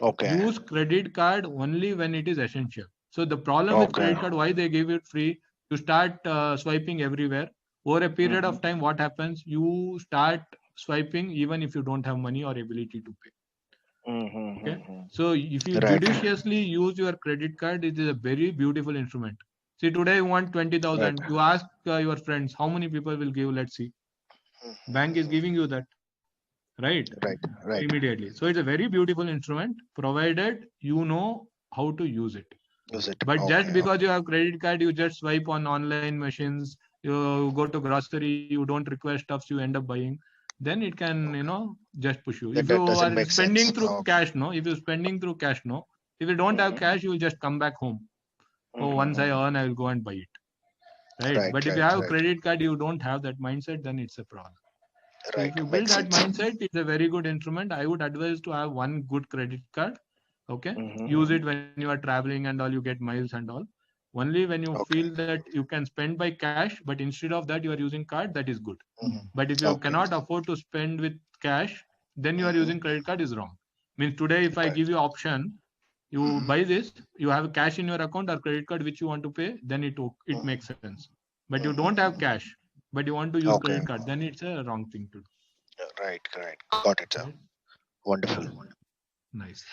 F: Okay.
D: Use credit card only when it is essential. So the problem with credit card, why they give it free, you start swiping everywhere. Over a period of time, what happens? You start swiping even if you don't have money or ability to pay. Okay. So if you judiciously use your credit card, it is a very beautiful instrument. See, today you want 20,000. You ask your friends, how many people will give? Let's see. Bank is giving you that. Right. Immediately. So it's a very beautiful instrument, provided you know how to use it. But just because you have credit card, you just swipe on online machines, you go to grocery, you don't require stuffs, you end up buying, then it can, just push you. If you are spending through cash, no, if you're spending through cash, no, if you don't have cash, you will just come back home. Oh, once I earn, I will go and buy it. Right. But if you have a credit card, you don't have that mindset, then it's a problem. So if you build that mindset, it's a very good instrument. I would advise to have one good credit card. Okay. Use it when you are traveling and all, you get miles and all. Only when you feel that you can spend by cash, but instead of that, you are using card, that is good. But if you cannot afford to spend with cash, then you are using credit card is wrong. Means today, if I give you option, you buy this, you have cash in your account or credit card which you want to pay, then it makes sense. But you don't have cash, but you want to use credit card, then it's a wrong thing to do.
F: Right. Got it, sir. Wonderful.
D: Nice.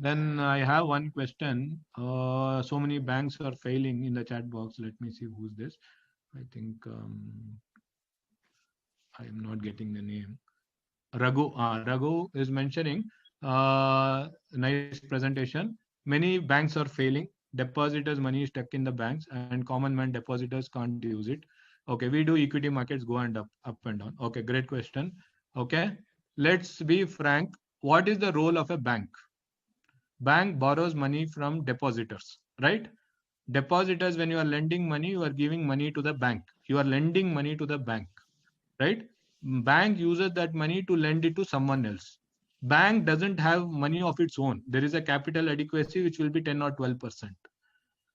D: Then I have one question. So many banks are failing in the chat box. Let me see who's this. I think I am not getting the name. Raghu is mentioning, nice presentation. Many banks are failing. Depositors' money is stuck in the banks and common man depositors can't use it. Okay, we do equity markets go and up and down. Okay, great question. Okay, let's be frank. What is the role of a bank? Bank borrows money from depositors, right? Depositors, when you are lending money, you are giving money to the bank. You are lending money to the bank, right? Bank uses that money to lend it to someone else. Bank doesn't have money of its own. There is a capital adequacy which will be 10 or 12%.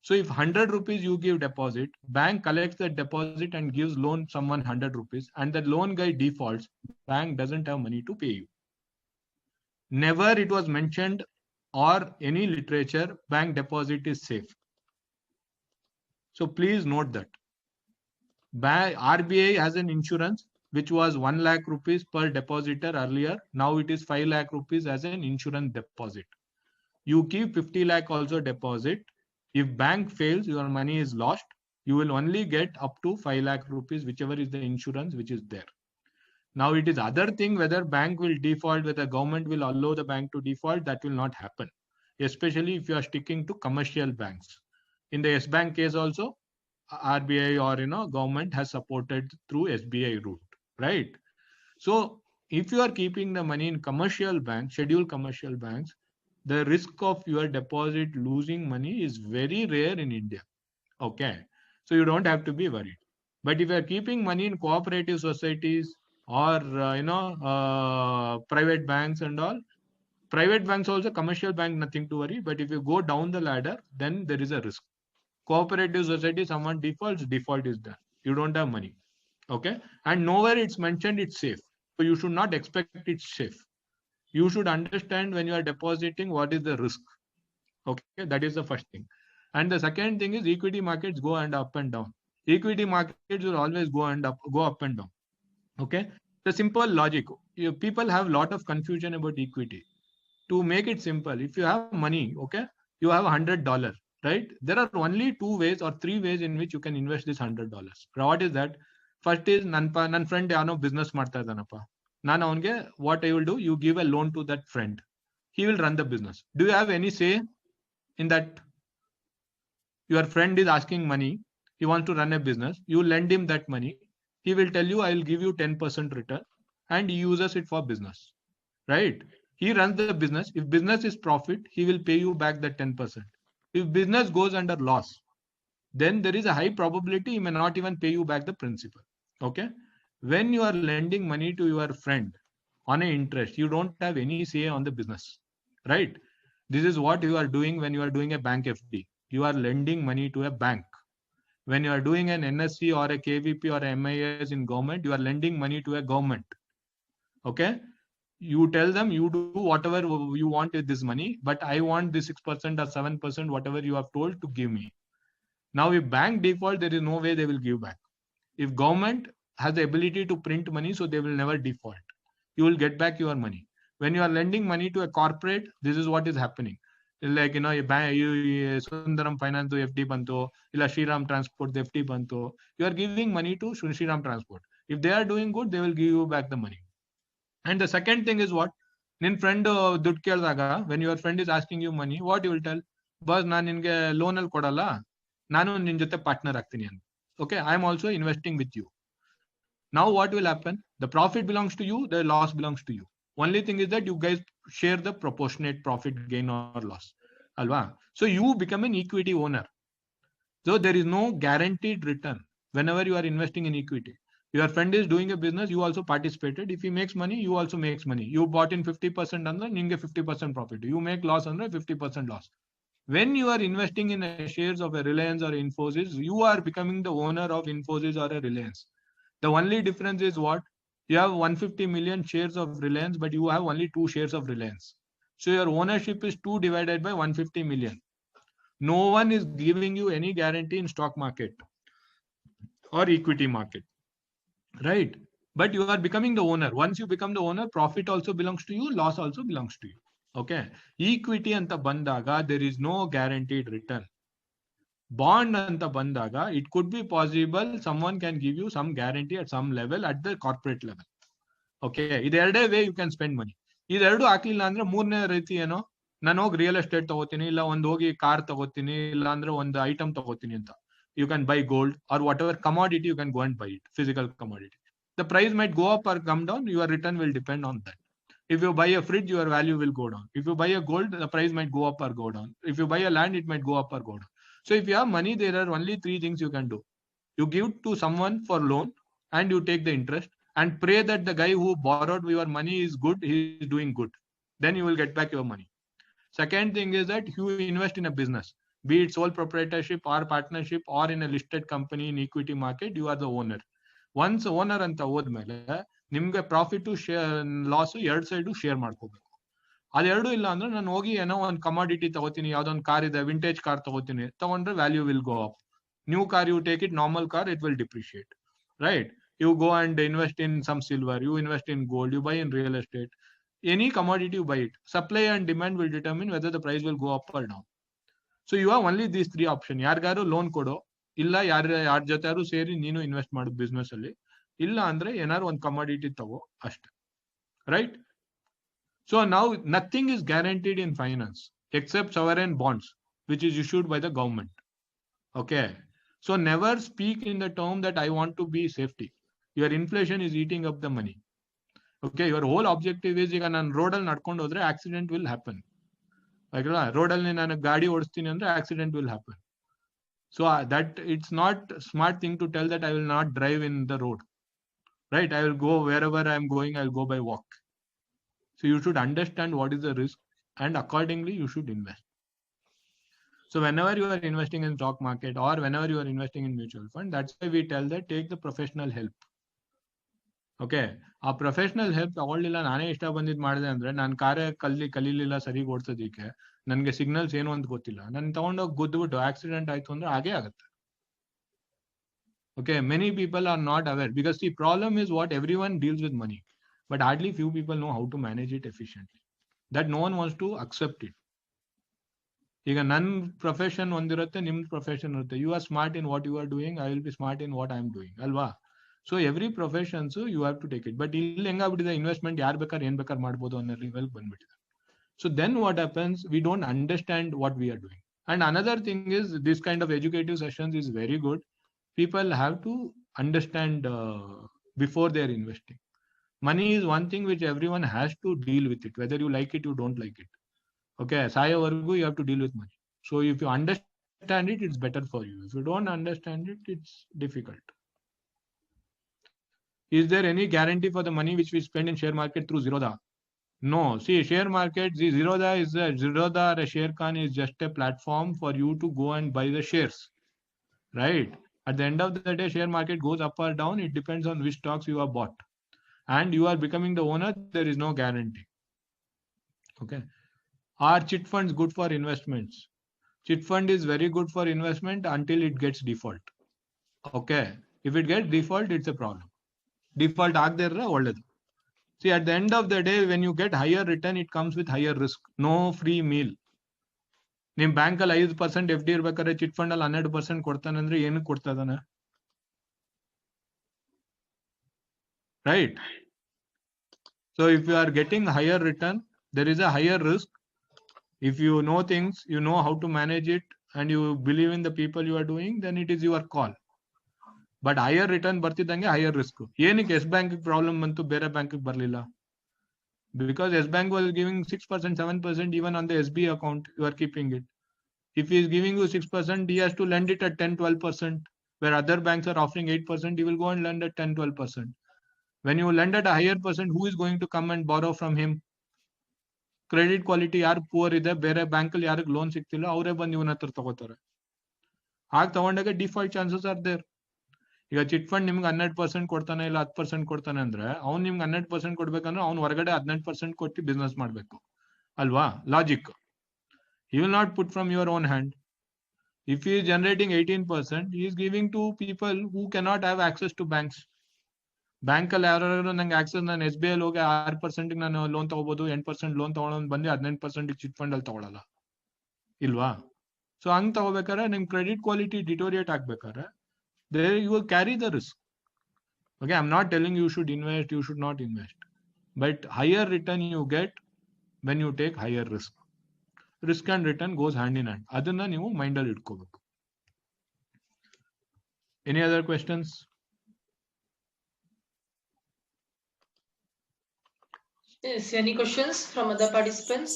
D: So if 100 rupees you give deposit, bank collects the deposit and gives loan someone 100 rupees, and the loan guy defaults, bank doesn't have money to pay you. Never it was mentioned or any literature, bank deposit is safe. So please note that. RBI has an insurance which was 1 lakh rupees per depositor earlier. Now it is 5 lakh rupees as an insurance deposit. You keep 50 lakh also deposit. If bank fails, your money is lost. You will only get up to 5 lakh rupees, whichever is the insurance which is there. Now it is other thing whether bank will default, whether government will allow the bank to default, that will not happen. Especially if you are sticking to commercial banks. In the S Bank case also, RBI or government has supported through SBI route, right? So if you are keeping the money in commercial banks, scheduled commercial banks, the risk of your deposit losing money is very rare in India. Okay, so you don't have to be worried. But if you are keeping money in cooperative societies or private banks and all, private banks also, commercial bank, nothing to worry. But if you go down the ladder, then there is a risk. Cooperative society, someone defaults, default is done. You don't have money. Okay. And nowhere it's mentioned it's safe. So you should not expect it's safe. You should understand when you are depositing what is the risk. Okay. That is the first thing. And the second thing is equity markets go and up and down. Equity markets will always go up and down. Okay. The simple logic. People have a lot of confusion about equity. To make it simple, if you have money, okay, you have $100. Right? There are only 2 ways or 3 ways in which you can invest this $100. What is that? First is nan friend business ಮಾಡ್ತಾ ಇದ್ದಾನಪ್ಪ. ನಾನು ಅವನಿಗೆ what I will do, you give a loan to that friend. He will run the business. Do you have any say in that? Your friend is asking money. He wants to run a business. You lend him that money. He will tell you, I will give you 10% return, and he uses it for business. Right? He runs the business. If business is profit, he will pay you back that 10%. If business goes under loss, then there is a high probability he may not even pay you back the principal. Okay. When you are lending money to your friend on an interest, you don't have any say on the business. Right? This is what you are doing when you are doing a bank FD. You are lending money to a bank. When you are doing an NSC or a KVP or a MIS in government, you are lending money to a government. Okay. You tell them you do whatever you want with this money, but I want the 6% or 7%, whatever you have told to give me. Now, if bank default, there is no way they will give back. If government has the ability to print money, so they will never default. You will get back your money. When you are lending money to a corporate, this is what is happening. Like, Sundaram Finance FD banto, illa Shriram Transport FD banto. You are giving money to Shriram Transport. If they are doing good, they will give you back the money. And the second thing is what? Nin friend ದುಡ್ಡು ಕೇಳಿದಾಗ, when your friend is asking you money, what you will tell? Boss, ನಾನು ನಿನಗೆ loan ಅಲ್ಲಿ ಕೊಡಲ್ಲ, ನಾನು ನಿನ್ನ ಜೊತೆ partner ಆಗ್ತೀನಿ ಅಂತ. Okay, I am also investing with you. Now what will happen? The profit belongs to you, the loss belongs to you. Only thing is that you guys share the proportionate profit gain or loss. Alva. So you become an equity owner. So there is no guaranteed return whenever you are investing in equity. Your friend is doing a business, you also participated. If he makes money, you also makes money. You bought in 50% under, you get 50% profit. You make loss under 50% loss. When you are investing in a shares of a Reliance or Infosys, you are becoming the owner of Infosys or a Reliance. The only difference is what? You have 150 million shares of Reliance, but you have only 2 shares of Reliance. So your ownership is 2 divided by 150 million. No one is giving you any guarantee in stock market or equity market, right? But you are becoming the owner. Once you become the owner, profit also belongs to you, loss also belongs to you. Okay. Equity anta bandaga, there is no guaranteed return. Bond anta bandaga, it could be possible someone can give you some guarantee at some level at the corporate level. Okay. ಇದೆರಡೇ way you can spend money. ಇದೆರಡು ಹಾಕ್ಲಿಲ್ಲ ಅಂದ್ರೆ ಮೂರನೇ ರೀತಿ ಏನೋ ನಾನು ಹೋಗಿ real estate ತಗೋತೀನಿ ಇಲ್ಲ ಒಂದು ಹೋಗಿ ಕಾರ್ ತಗೋತೀನಿ ಇಲ್ಲ ಅಂದ್ರೆ ಒಂದು ಐಟಮ್ ತಗೋತೀನಿ ಅಂತ. You can buy gold or whatever commodity you can go and buy it, physical commodity. The price might go up or come down, your return will depend on that. If you buy a fridge, your value will go down. If you buy a gold, the price might go up or go down. If you buy a land, it might go up or go down. So if you have money, there are only 3 things you can do. You give to someone for loan and you take the interest and pray that the guy who borrowed your money is good, he is doing good. Then you will get back your money. Second thing is that you invest in a business, be it sole proprietorship or partnership or in a listed company in equity market, you are the owner. Once owner anta ಹೋದ್ಮೇಲೆ ನಿಮ್ಗೆ profit loss ಎರಡು side share ಮಾಡ್ಕೋಬೇಕು. ಅದೆರಡು ಇಲ್ಲ ಅಂದ್ರೆ ನಾನು ಹೋಗಿ ಏನೋ ಒಂದು ಕಮಾಡಿಟಿ ತಗೋತೀನಿ, ಯಾವ್ದೊಂದು ಕಾರ್ ಇದೆ, ವಿಂಟೇಜ್ ಕಾರ್ ತಗೋತೀನಿ, ತಗೊಂಡ್ರೆ value will go up. New car you take it, normal car it will depreciate, right? You go and invest in some silver, you invest in gold, you buy in real estate, any commodity you buy it. Supply and demand will determine whether the price will go up or down. So you have only these 3 options. ಯಾರಿಗಾರು loan ಕೊಡೋ, ಇಲ್ಲ ಯಾರ ಜೊತೆಯಾರು ಸೇರಿ ನೀನು invest ಮಾಡು business ಅಲ್ಲಿ, ಇಲ್ಲ ಅಂದ್ರೆ ಏನಾದ್ರು ಒಂದು ಕಮಾಡಿಟಿ ತಗೋ ಅಷ್ಟೇ, right? So now nothing is guaranteed in finance except sovereign bonds which is issued by the government. Okay, so never speak in the term that I want to be safety. Your inflation is eating up the money. Okay, your whole objective is ಈಗ ನಾನು ರೋಡಲ್ಲಿ ನಡ್ಕೊಂಡು ಹೋದ್ರೆ accident will happen. ಆಯ್ತಲ್ಲ, ರೋಡಲ್ಲಿ ನಾನು ಗಾಡಿ ಓಡಿಸ್ತೀನಿ ಅಂದ್ರೆ accident will happen. So that it's not smart thing to tell that I will not drive in the road, right? I will go wherever I am going, I will go by walk. So you should understand what is the risk and accordingly you should invest. So whenever you are investing in stock market or whenever you are investing in mutual fund, that's why we tell that take the professional help. Okay, ಆ professional help ತಗೊಳ್ಳಿಲ್ಲ, ನಾನೇ ಇಷ್ಟ ಬಂದಿದ್ದು ಮಾಡಿದೆ ಅಂದ್ರೆ ನಾನು ಕಾರೇ ಕಲೀಲಿಲ್ಲ ಸರಿ ಓಡಿಸೋದಿಕ್ಕೆ, ನನಗೆ ಸಿಗ್ನಲ್ಸ್ ಏನು ಅಂತ ಗೊತ್ತಿಲ್ಲ, ನಾನು ತಗೊಂಡೋಗಿ ಗುದ್ದುಬಿಟ್ಟು ಆಕ್ಸಿಡೆಂಟ್ ಆಯ್ತು ಅಂದ್ರೆ ಹಾಗೇ ಆಗುತ್ತೆ. Okay, many people are not aware because the problem is what everyone deals with money, but hardly few people know how to manage it efficiently. That no one wants to accept it. ಈಗ ನನ್ನ profession ಒಂದಿರುತ್ತೆ, ನಿಮ್ profession ಇರುತ್ತೆ. You are smart in what you are doing, I will be smart in what I am doing, ಅಲ್ವಾ? So every professions you have to take it. But ಇಲ್ಲಿ ಹೆಂಗಾಗ್ಬಿಟ್ಟಿದೆ, investment ಯಾರು ಬೇಕಾದ್ರೆ ಏನ್ ಬೇಕಾದ್ರೆ ಮಾಡ್ಬೋದು ಅನ್ನೋ ಲೆವೆಲ್ ಬಂದ್ಬಿಟ್ಟಿದೆ. So then what happens, we don't understand what we are doing. And another thing is this kind of educative sessions is very good. People have to understand before they are investing. Money is one thing which everyone has to deal with it, whether you like it, you don't like it. Okay, sayavargu you have to deal with money. So if you understand it, it's better for you. If you don't understand it, it's difficult. Is there any guarantee for the money which we spend in share market through Zerodha? No. See, share market, the Zerodha or a Sharekhan is just a platform for you to go and buy the shares, right? At the end of the day, share market goes up or down. It depends on which stocks you have bought. And you are becoming the owner, there is no guarantee. Okay. Are chit funds good for investments? Chit fund is very good for investment until it gets default. Okay. If it gets default, it's a problem. Default agderra olledu. See, at the end of the day, when you get higher return, it comes with higher risk. No free meal. ನಿಮ್ bank ಅಲ್ಲಿ 5% FD ಇರ್ಬೇಕಾದ್ರೆ chit fund ಅಲ್ಲಿ 12% ಕೊಡ್ತಾನೆ ಅಂದ್ರೆ ಏನಕ್ಕೆ ಕೊಡ್ತಾ ಇದಾನೆ, right? So if you are getting higher return, there is a higher risk. If you know things, you know how to manage it, and you believe in the people you are doing, then it is your call. But higher return ಬರ್ತಿದ್ದಂಗೆ higher risk. ಏನಕ್ಕೆ Yes Bank problem ಬಂತು, ಬೇರೆ bank ಬರಲಿಲ್ಲ? Because S Bank was giving 6%, 7% even on the SB account, you are keeping it. If he is giving you 6%, he has to lend it at 10, 12%, where other banks are offering 8%, he will go and lend at 10, 12%. When you lend at a higher percent, who is going to come and borrow from him? Credit quality yaar poor ide, bere bank alli yaರಿಗೆ loan ಸಿಗ್ತಿಲ್ಲ, ಅವರೇ ಬಂದು ಇವನ ಹತ್ರ ತಗೋತಾರೆ. ಹಾಗೆ ತಗೊಂಡಾಗ default chances are there. ಈಗ chit fund ನಿಮ್ಗೆ 12% ಕೊಡ್ತಾನೆ ಇಲ್ಲ 10% ಕೊಡ್ತಾನೆ ಅಂದ್ರೆ ಅವ್ನು ನಿಮ್ಗೆ 12% ಕೊಡ್ಬೇಕಂದ್ರೆ ಅವ್ನು ಹೊರಗಡೆ 18% ಕೊಟ್ಟು ಬಿಸ್ನೆಸ್ ಮಾಡ್ಬೇಕು ಅಲ್ವಾ? Logic. He will not put from your own hand. If he is generating 18%, he is giving to people who cannot have access to banks. Bank ಅಲ್ಲಿ ಯಾರು ನಂಗೆ ಆಕ್ಸೆಸ್, ನಾನು SBI ಅಲ್ಲಿ ಹೋಗಿ 6% ನಾನು ಲೋನ್ ತಗೋಬಹುದು, 8% ಲೋನ್ ತಗೊಳ್ಳೋದು ಬಂದು 18% ಚಿಟ್ ಫಂಡ್ ಅಲ್ಲಿ ತಗೊಳ್ಳಲ್ಲ ಇಲ್ವಾ? ಸೊ ಹಂಗ್ ತಗೋಬೇಕಾದ್ರೆ ನಿಮ್ ಕ್ರೆಡಿಟ್ ಕ್ವಾಲಿಟಿ ಡಿಟೋರಿಯೇಟ್ ಆಗ್ಬೇಕಾದ್ರೆ there you will carry the risk. Okay, I'm not telling you should invest, you should not invest, but higher return you get when you take higher risk. Risk and return goes hand in hand. Adanna ನೀವು mind ಅಲ್ಲಿ ಇಟ್ಕೋಬೇಕು. Any other questions?
B: Yes, any questions from other participants?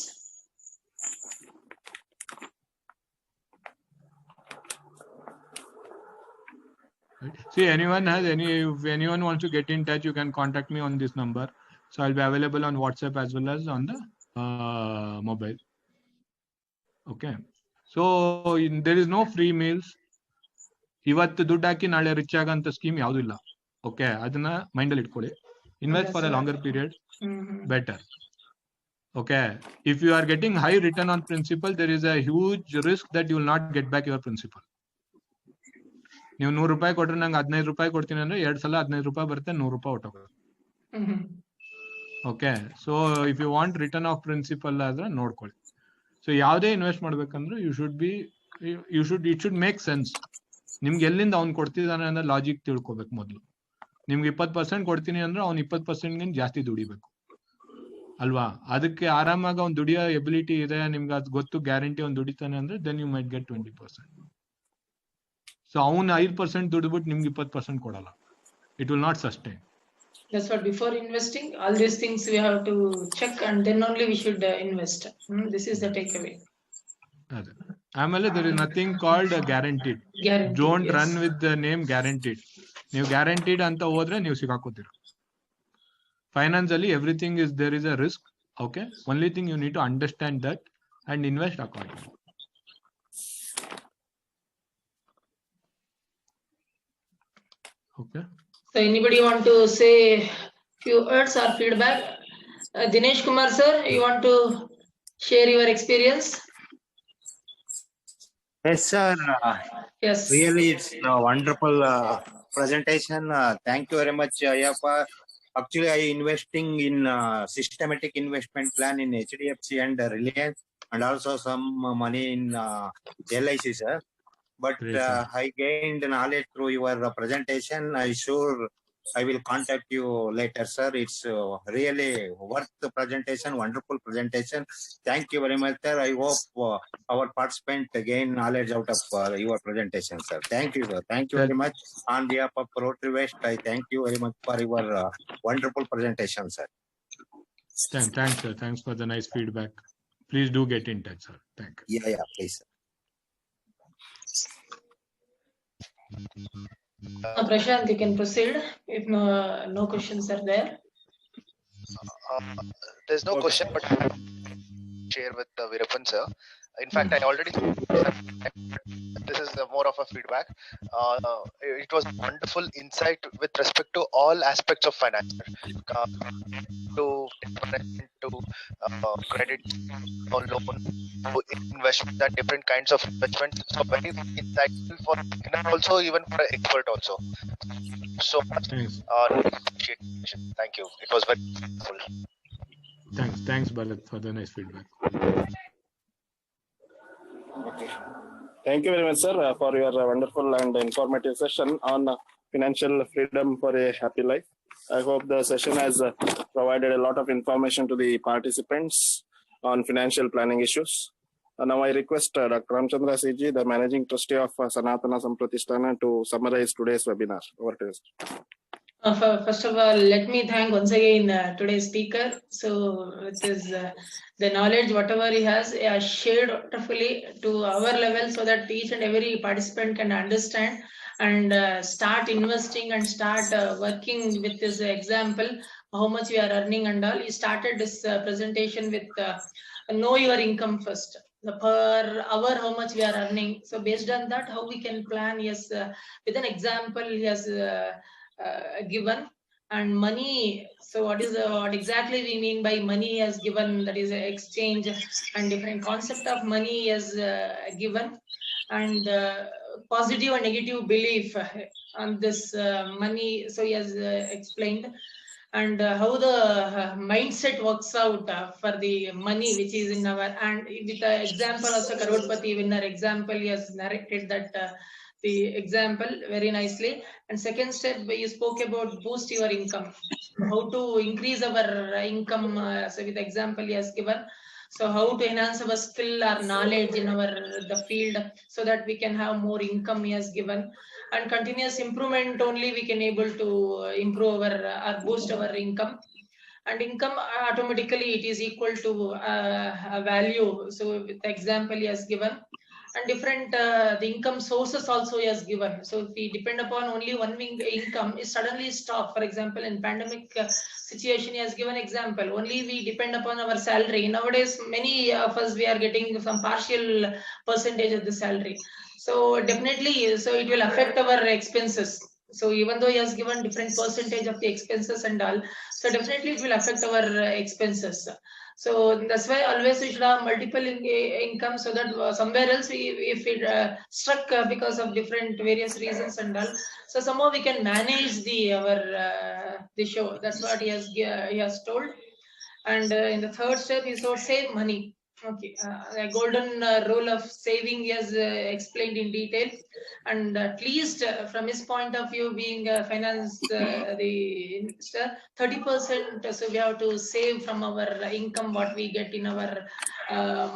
D: See, anyone has if anyone wants to get in touch, you can contact me on this number. So I'll be available on WhatsApp as well as on the mobile. Okay. So there is no free meals. ಇವತ್ತು ದುಡ್ಡು ಹಾಕಿ ನಾಳೆ rich ಆಗಂತ scheme ಯಾವ್ದು ಇಲ್ಲ. Okay, ಅದನ್ನ mind ಅಲ್ಲಿ ಇಟ್ಕೊಳ್ಳಿ. Invest for a longer period, better. Okay, if you are getting high return on principal, there is a huge risk that you will not get back your principal. ನೀವು 100 ರೂಪಾಯಿ ಕೊಟ್ರೆ ನಂಗೆ 15 ರೂಪಾಯಿ ಕೊಡ್ತೀನಿ ಅಂದ್ರೆ 2 ಸಲ 15 ರೂಪಾಯಿ ಬರುತ್ತೆ, 100 ರೂಪಾಯಿ ಹೊಟ್ಟೋಗುತ್ತೆ. Okay, so if you want return of principal ಆದ್ರೆ ನೋಡ್ಕೊಳ್ಳಿ. ಸೊ ಯಾವುದೇ ಇನ್ವೆಸ್ಟ್ ಮಾಡ್ಬೇಕಂದ್ರೆ ಇಟ್ ಶುಡ್ ಮೇಕ್ ಸೆನ್ಸ್. ನಿಮ್ಗೆ ಎಲ್ಲಿಂದ ಅವ್ನು ಕೊಡ್ತಿದ್ದಾನೆ ಅಂದ್ರೆ ಲಾಜಿಕ್ ತಿಳ್ಕೊಬೇಕು ಮೊದಲು. ನಿಮ್ಗೆ 20% ಕೊಡ್ತೀನಿ ಅಂದ್ರೆ ಅವ್ನು 20% ಜಾಸ್ತಿ ದುಡಿಬೇಕು ಅಲ್ವಾ? ಅದಕ್ಕೆ ಆರಾಮಾಗಿ ಅವ್ನು ದುಡಿಯೋ ಎಬಿಲಿಟಿ ಇದೆ, ನಿಮ್ಗೆ ಅದು ಗೊತ್ತು, ಗ್ಯಾರಂಟಿ ಅವ್ನು ದುಡಿತಾನೆ ಅಂದ್ರೆ ದೆನ್ ಯು ಮೈಟ್ ಗೆಟ್ 20%. ಸೊ ಅವ್ನು 5% ದುಡ್ಬಿಟ್ಟು ನಿಮ್ಗೆ 20% ಕೊಡಲ್ಲ. It will not sustain.
B: That's what, before investing, all these things we have to check and then only we should invest. This is the takeaway.
D: ಆಮೇಲೆ there is nothing called guaranteed. Don't run with the name guaranteed. ನೀವು guaranteed ಅಂತ ಹೋದ್ರೆ ನೀವು ಸಿಗಾಕೋತೀರ. Finance ಅಲ್ಲಿ everything is there is a risk. Okay, only thing you need to understand that and invest accordingly. Okay.
B: So anybody want to say few words or feedback? Dinesh Kumar sir, you want to share your experience?
G: Yes sir.
B: Yes.
G: Really, it's a wonderful presentation. Thank you very much, Aiyappa. Actually, I investing in systematic investment plan in HDFC and Reliance, and also some money in LIC, sir. But I gained knowledge through your presentation. I will contact you later, sir. It's really worth the presentation, wonderful presentation. Thank you very much, sir. I hope our participants gain knowledge out of your presentation, sir. Thank you, sir. Thank you very much. On behalf of Rotary West, I thank you very much for your wonderful presentation, sir.
D: Thanks, sir. Thanks for the nice feedback. Please do get in touch, sir. Thank you.
G: Yeah, please, sir.
B: Prashanth, you can proceed if no questions are there.
F: There's no question, but share with Veerappan sir. In fact, I already this is more of a feedback. It was wonderful insight with respect to all aspects of finance, to credit, or loan, to investment, and different kinds of investment. So very insightful for beginner also, even for an expert also. So much. Thank you. It was very helpful.
D: Thanks, Bharat, for the nice feedback.
A: Okay. Thank you very much, sir, for your wonderful and informative session on financial freedom for a happy life. I hope the session has provided a lot of information to the participants on financial planning issues. Now I request Dr. Ramachandra C G, the Managing Trustee of SANATHANA SAMPRATHISHTANA, to summarize today's webinar. Over to you.
B: First of all, let me thank once again today's speaker. So with his the knowledge, whatever he has shared wonderfully to our level, so that each and every participant can understand and start investing and start working with this example, how much we are earning and all. He started this presentation with know your income first. The per hour, how much we are earning. So based on that, how we can plan. Yes, with an example, he has given. And money, so what exactly we mean by money has given, that is exchange and different concept of money has given, and positive and negative belief on this money, so he has explained, and how the mindset works out for the money which is in our, and with the example also Crorepati winner example, he has narrated that the example very nicely. And second step, you spoke about boost your income, how to increase our income, so with example he has given. So how to enhance our skill or knowledge in the field, so that we can have more income, he has given. And continuous improvement only we can able to improve our or boost our income. And income automatically it is equal to a value. So with the example he has given. And different the income sources also he has given. So if we depend upon only one income, it suddenly stop. For example, in pandemic situation, he has given example. Only we depend upon our salary. Nowadays, many of us, we are getting some partial percentage of the salary. So definitely, so it will affect our expenses. So even though he has given different percentage of the expenses and all, so definitely it will affect our expenses. So that's why always we should have multiple income, so that somewhere else if it struck because of different various reasons and all, so somehow we can manage the show. That's what he has told. And in the third step, he should save money. Okay, the golden rule of saving he has explained in detail, and at least from his point of view, being finance the investor, 30%. So we have to save from our income what we get in our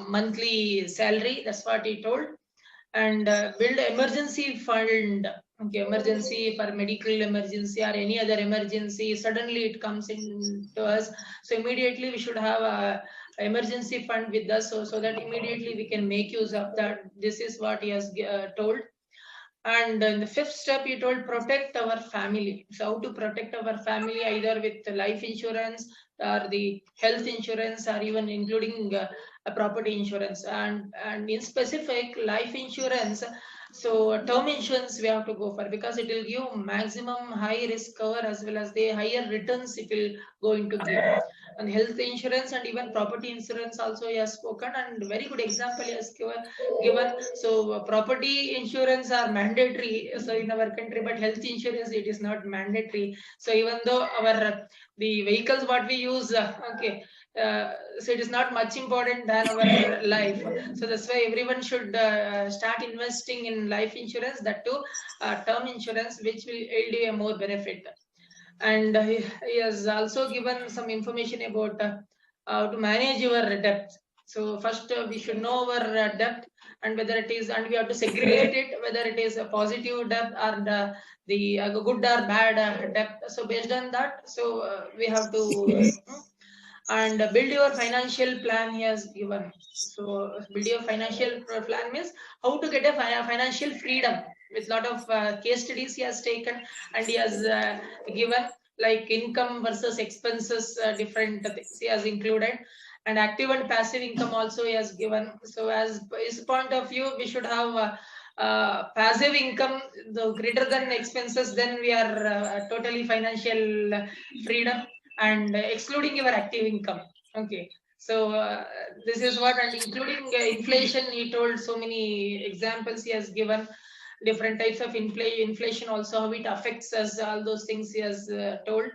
B: monthly salary. That's what he told. And build emergency fund. Okay, emergency for medical emergency or any other emergency. Suddenly it comes into us. So immediately we should have a emergency fund with us, so that immediately we can make use of that. This is what he has told. And in the fifth step, he told protect our family. So how to protect our family, either with life insurance or the health insurance, or even including a property insurance. And in specific, life insurance, so term insurance we have to go for, because it will give maximum high risk cover as well as the higher returns it will going to give. And health insurance and even property insurance also he has spoken, and very good example he has given. So property insurance are mandatory so in our country, but health insurance it is not mandatory. So even though the vehicles what we use, so it is not much important than our life. So that's why everyone should start investing in life insurance, that too term insurance, which will yield you a more benefit. And he has also given some information about how to manage your debt. So first we should know our debt, and whether it is, and we have to segregate it, whether it is a positive debt or the good or bad debt. So based on that, so we have to and build your financial plan he has given. So build your financial plan means how to get a financial freedom, with lot of case studies he has taken, and he has given, like income versus expenses, different things he has included, and active and passive income also he has given. So as his point of view, we should have passive income, the greater than expenses, then we are totally financial freedom, and excluding your active income. Okay, so this is what, and including inflation, he told so many examples he has given, different types of inflation also, how it affects us, all those things he has told.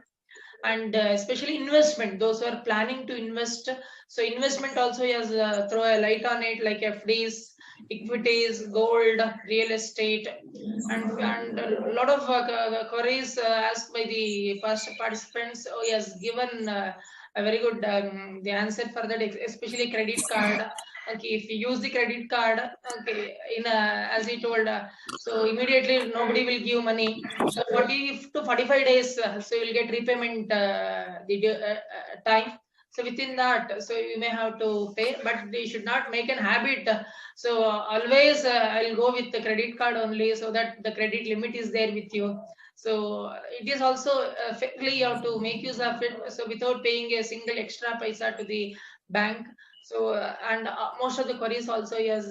B: And especially investment, those who are planning to invest, so investment also he has throw a light on it, like FDs, equities, gold, real estate, and a lot of queries asked by the past participants. So he has given a very good the answer for that, especially credit card, okay, if you use the credit card, okay, as he told, so immediately nobody will give money. So 40 to 45 days, so you will get repayment time. So within that, so you may have to pay, but you should not make an habit. So always I'll go with the credit card only, so that the credit limit is there with you. So it is also fairly you have to make use of it. So without paying a single extra paisa to the bank. So and most of the queries also he has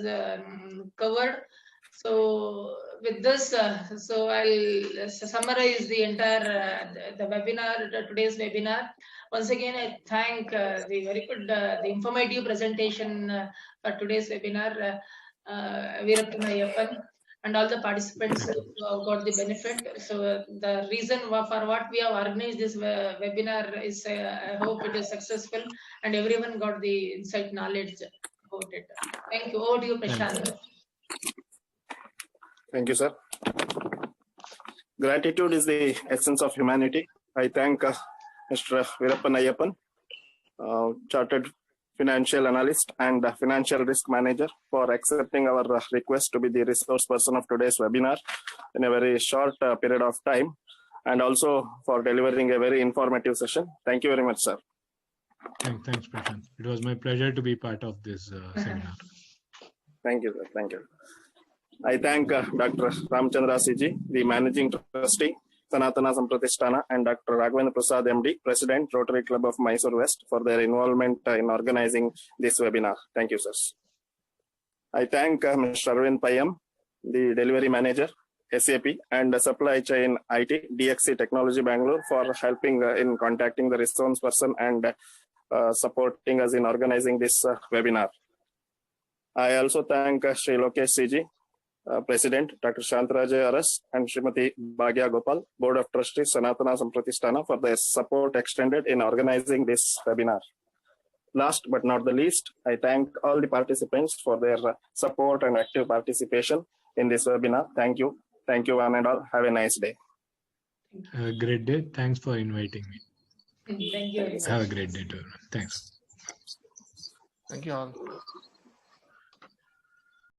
B: covered. So with this, so I'll summarize the entire the webinar, today's webinar. Once again, I thank the very good, the informative presentation for today's webinar, Veerappan Aiyappan, and all the participants who have got the benefit. So the reason for what we have organized this webinar is, I hope it is successful and everyone got the insight knowledge about it. Thank you. Over to you, Prashanth.
A: Thank you, sir. Gratitude is the essence of humanity. I thank Mr. Veerappan Aiyappan, Chartered Financial Analyst and Financial Risk Manager, for accepting our request to be the resource person of today's webinar in a very short period of time, and also for delivering a very informative session. Thank you very much, sir.
D: Thanks, Prashanth. It was my pleasure to be part of this seminar.
A: Thank you, sir. Thank you. I thank Dr. Ramachandra C G, the Managing Trustee, SANATHANA SAMPRATHISHTANA, and Dr. Raghavendra Prasad M D, President, Rotary Club of Mysore-West, for their involvement in organizing this webinar. Thank you, sirs. I thank Mr. Raghavendra Pai M, the Delivery Manager, SAP, and Supply Chain IT, DXC Technology Bangalore, for helping in contacting the response person and supporting us in organizing this webinar. I also thank Sri Lokesh C G, President, Dr. Shantharaje Urs and Smt Bhagya Gopal, Board of Trustees, SANATHANA SAMPRATHISHTANA, for their support extended in organizing this webinar. Last but not the least, I thank all the participants for their support and active participation in this webinar. Thank you. Thank you, one and all. Have a nice day.
D: Have a great day. Thanks for inviting me.
B: Thank you.
D: Have a great day to everyone. Thanks.
F: Thank you all.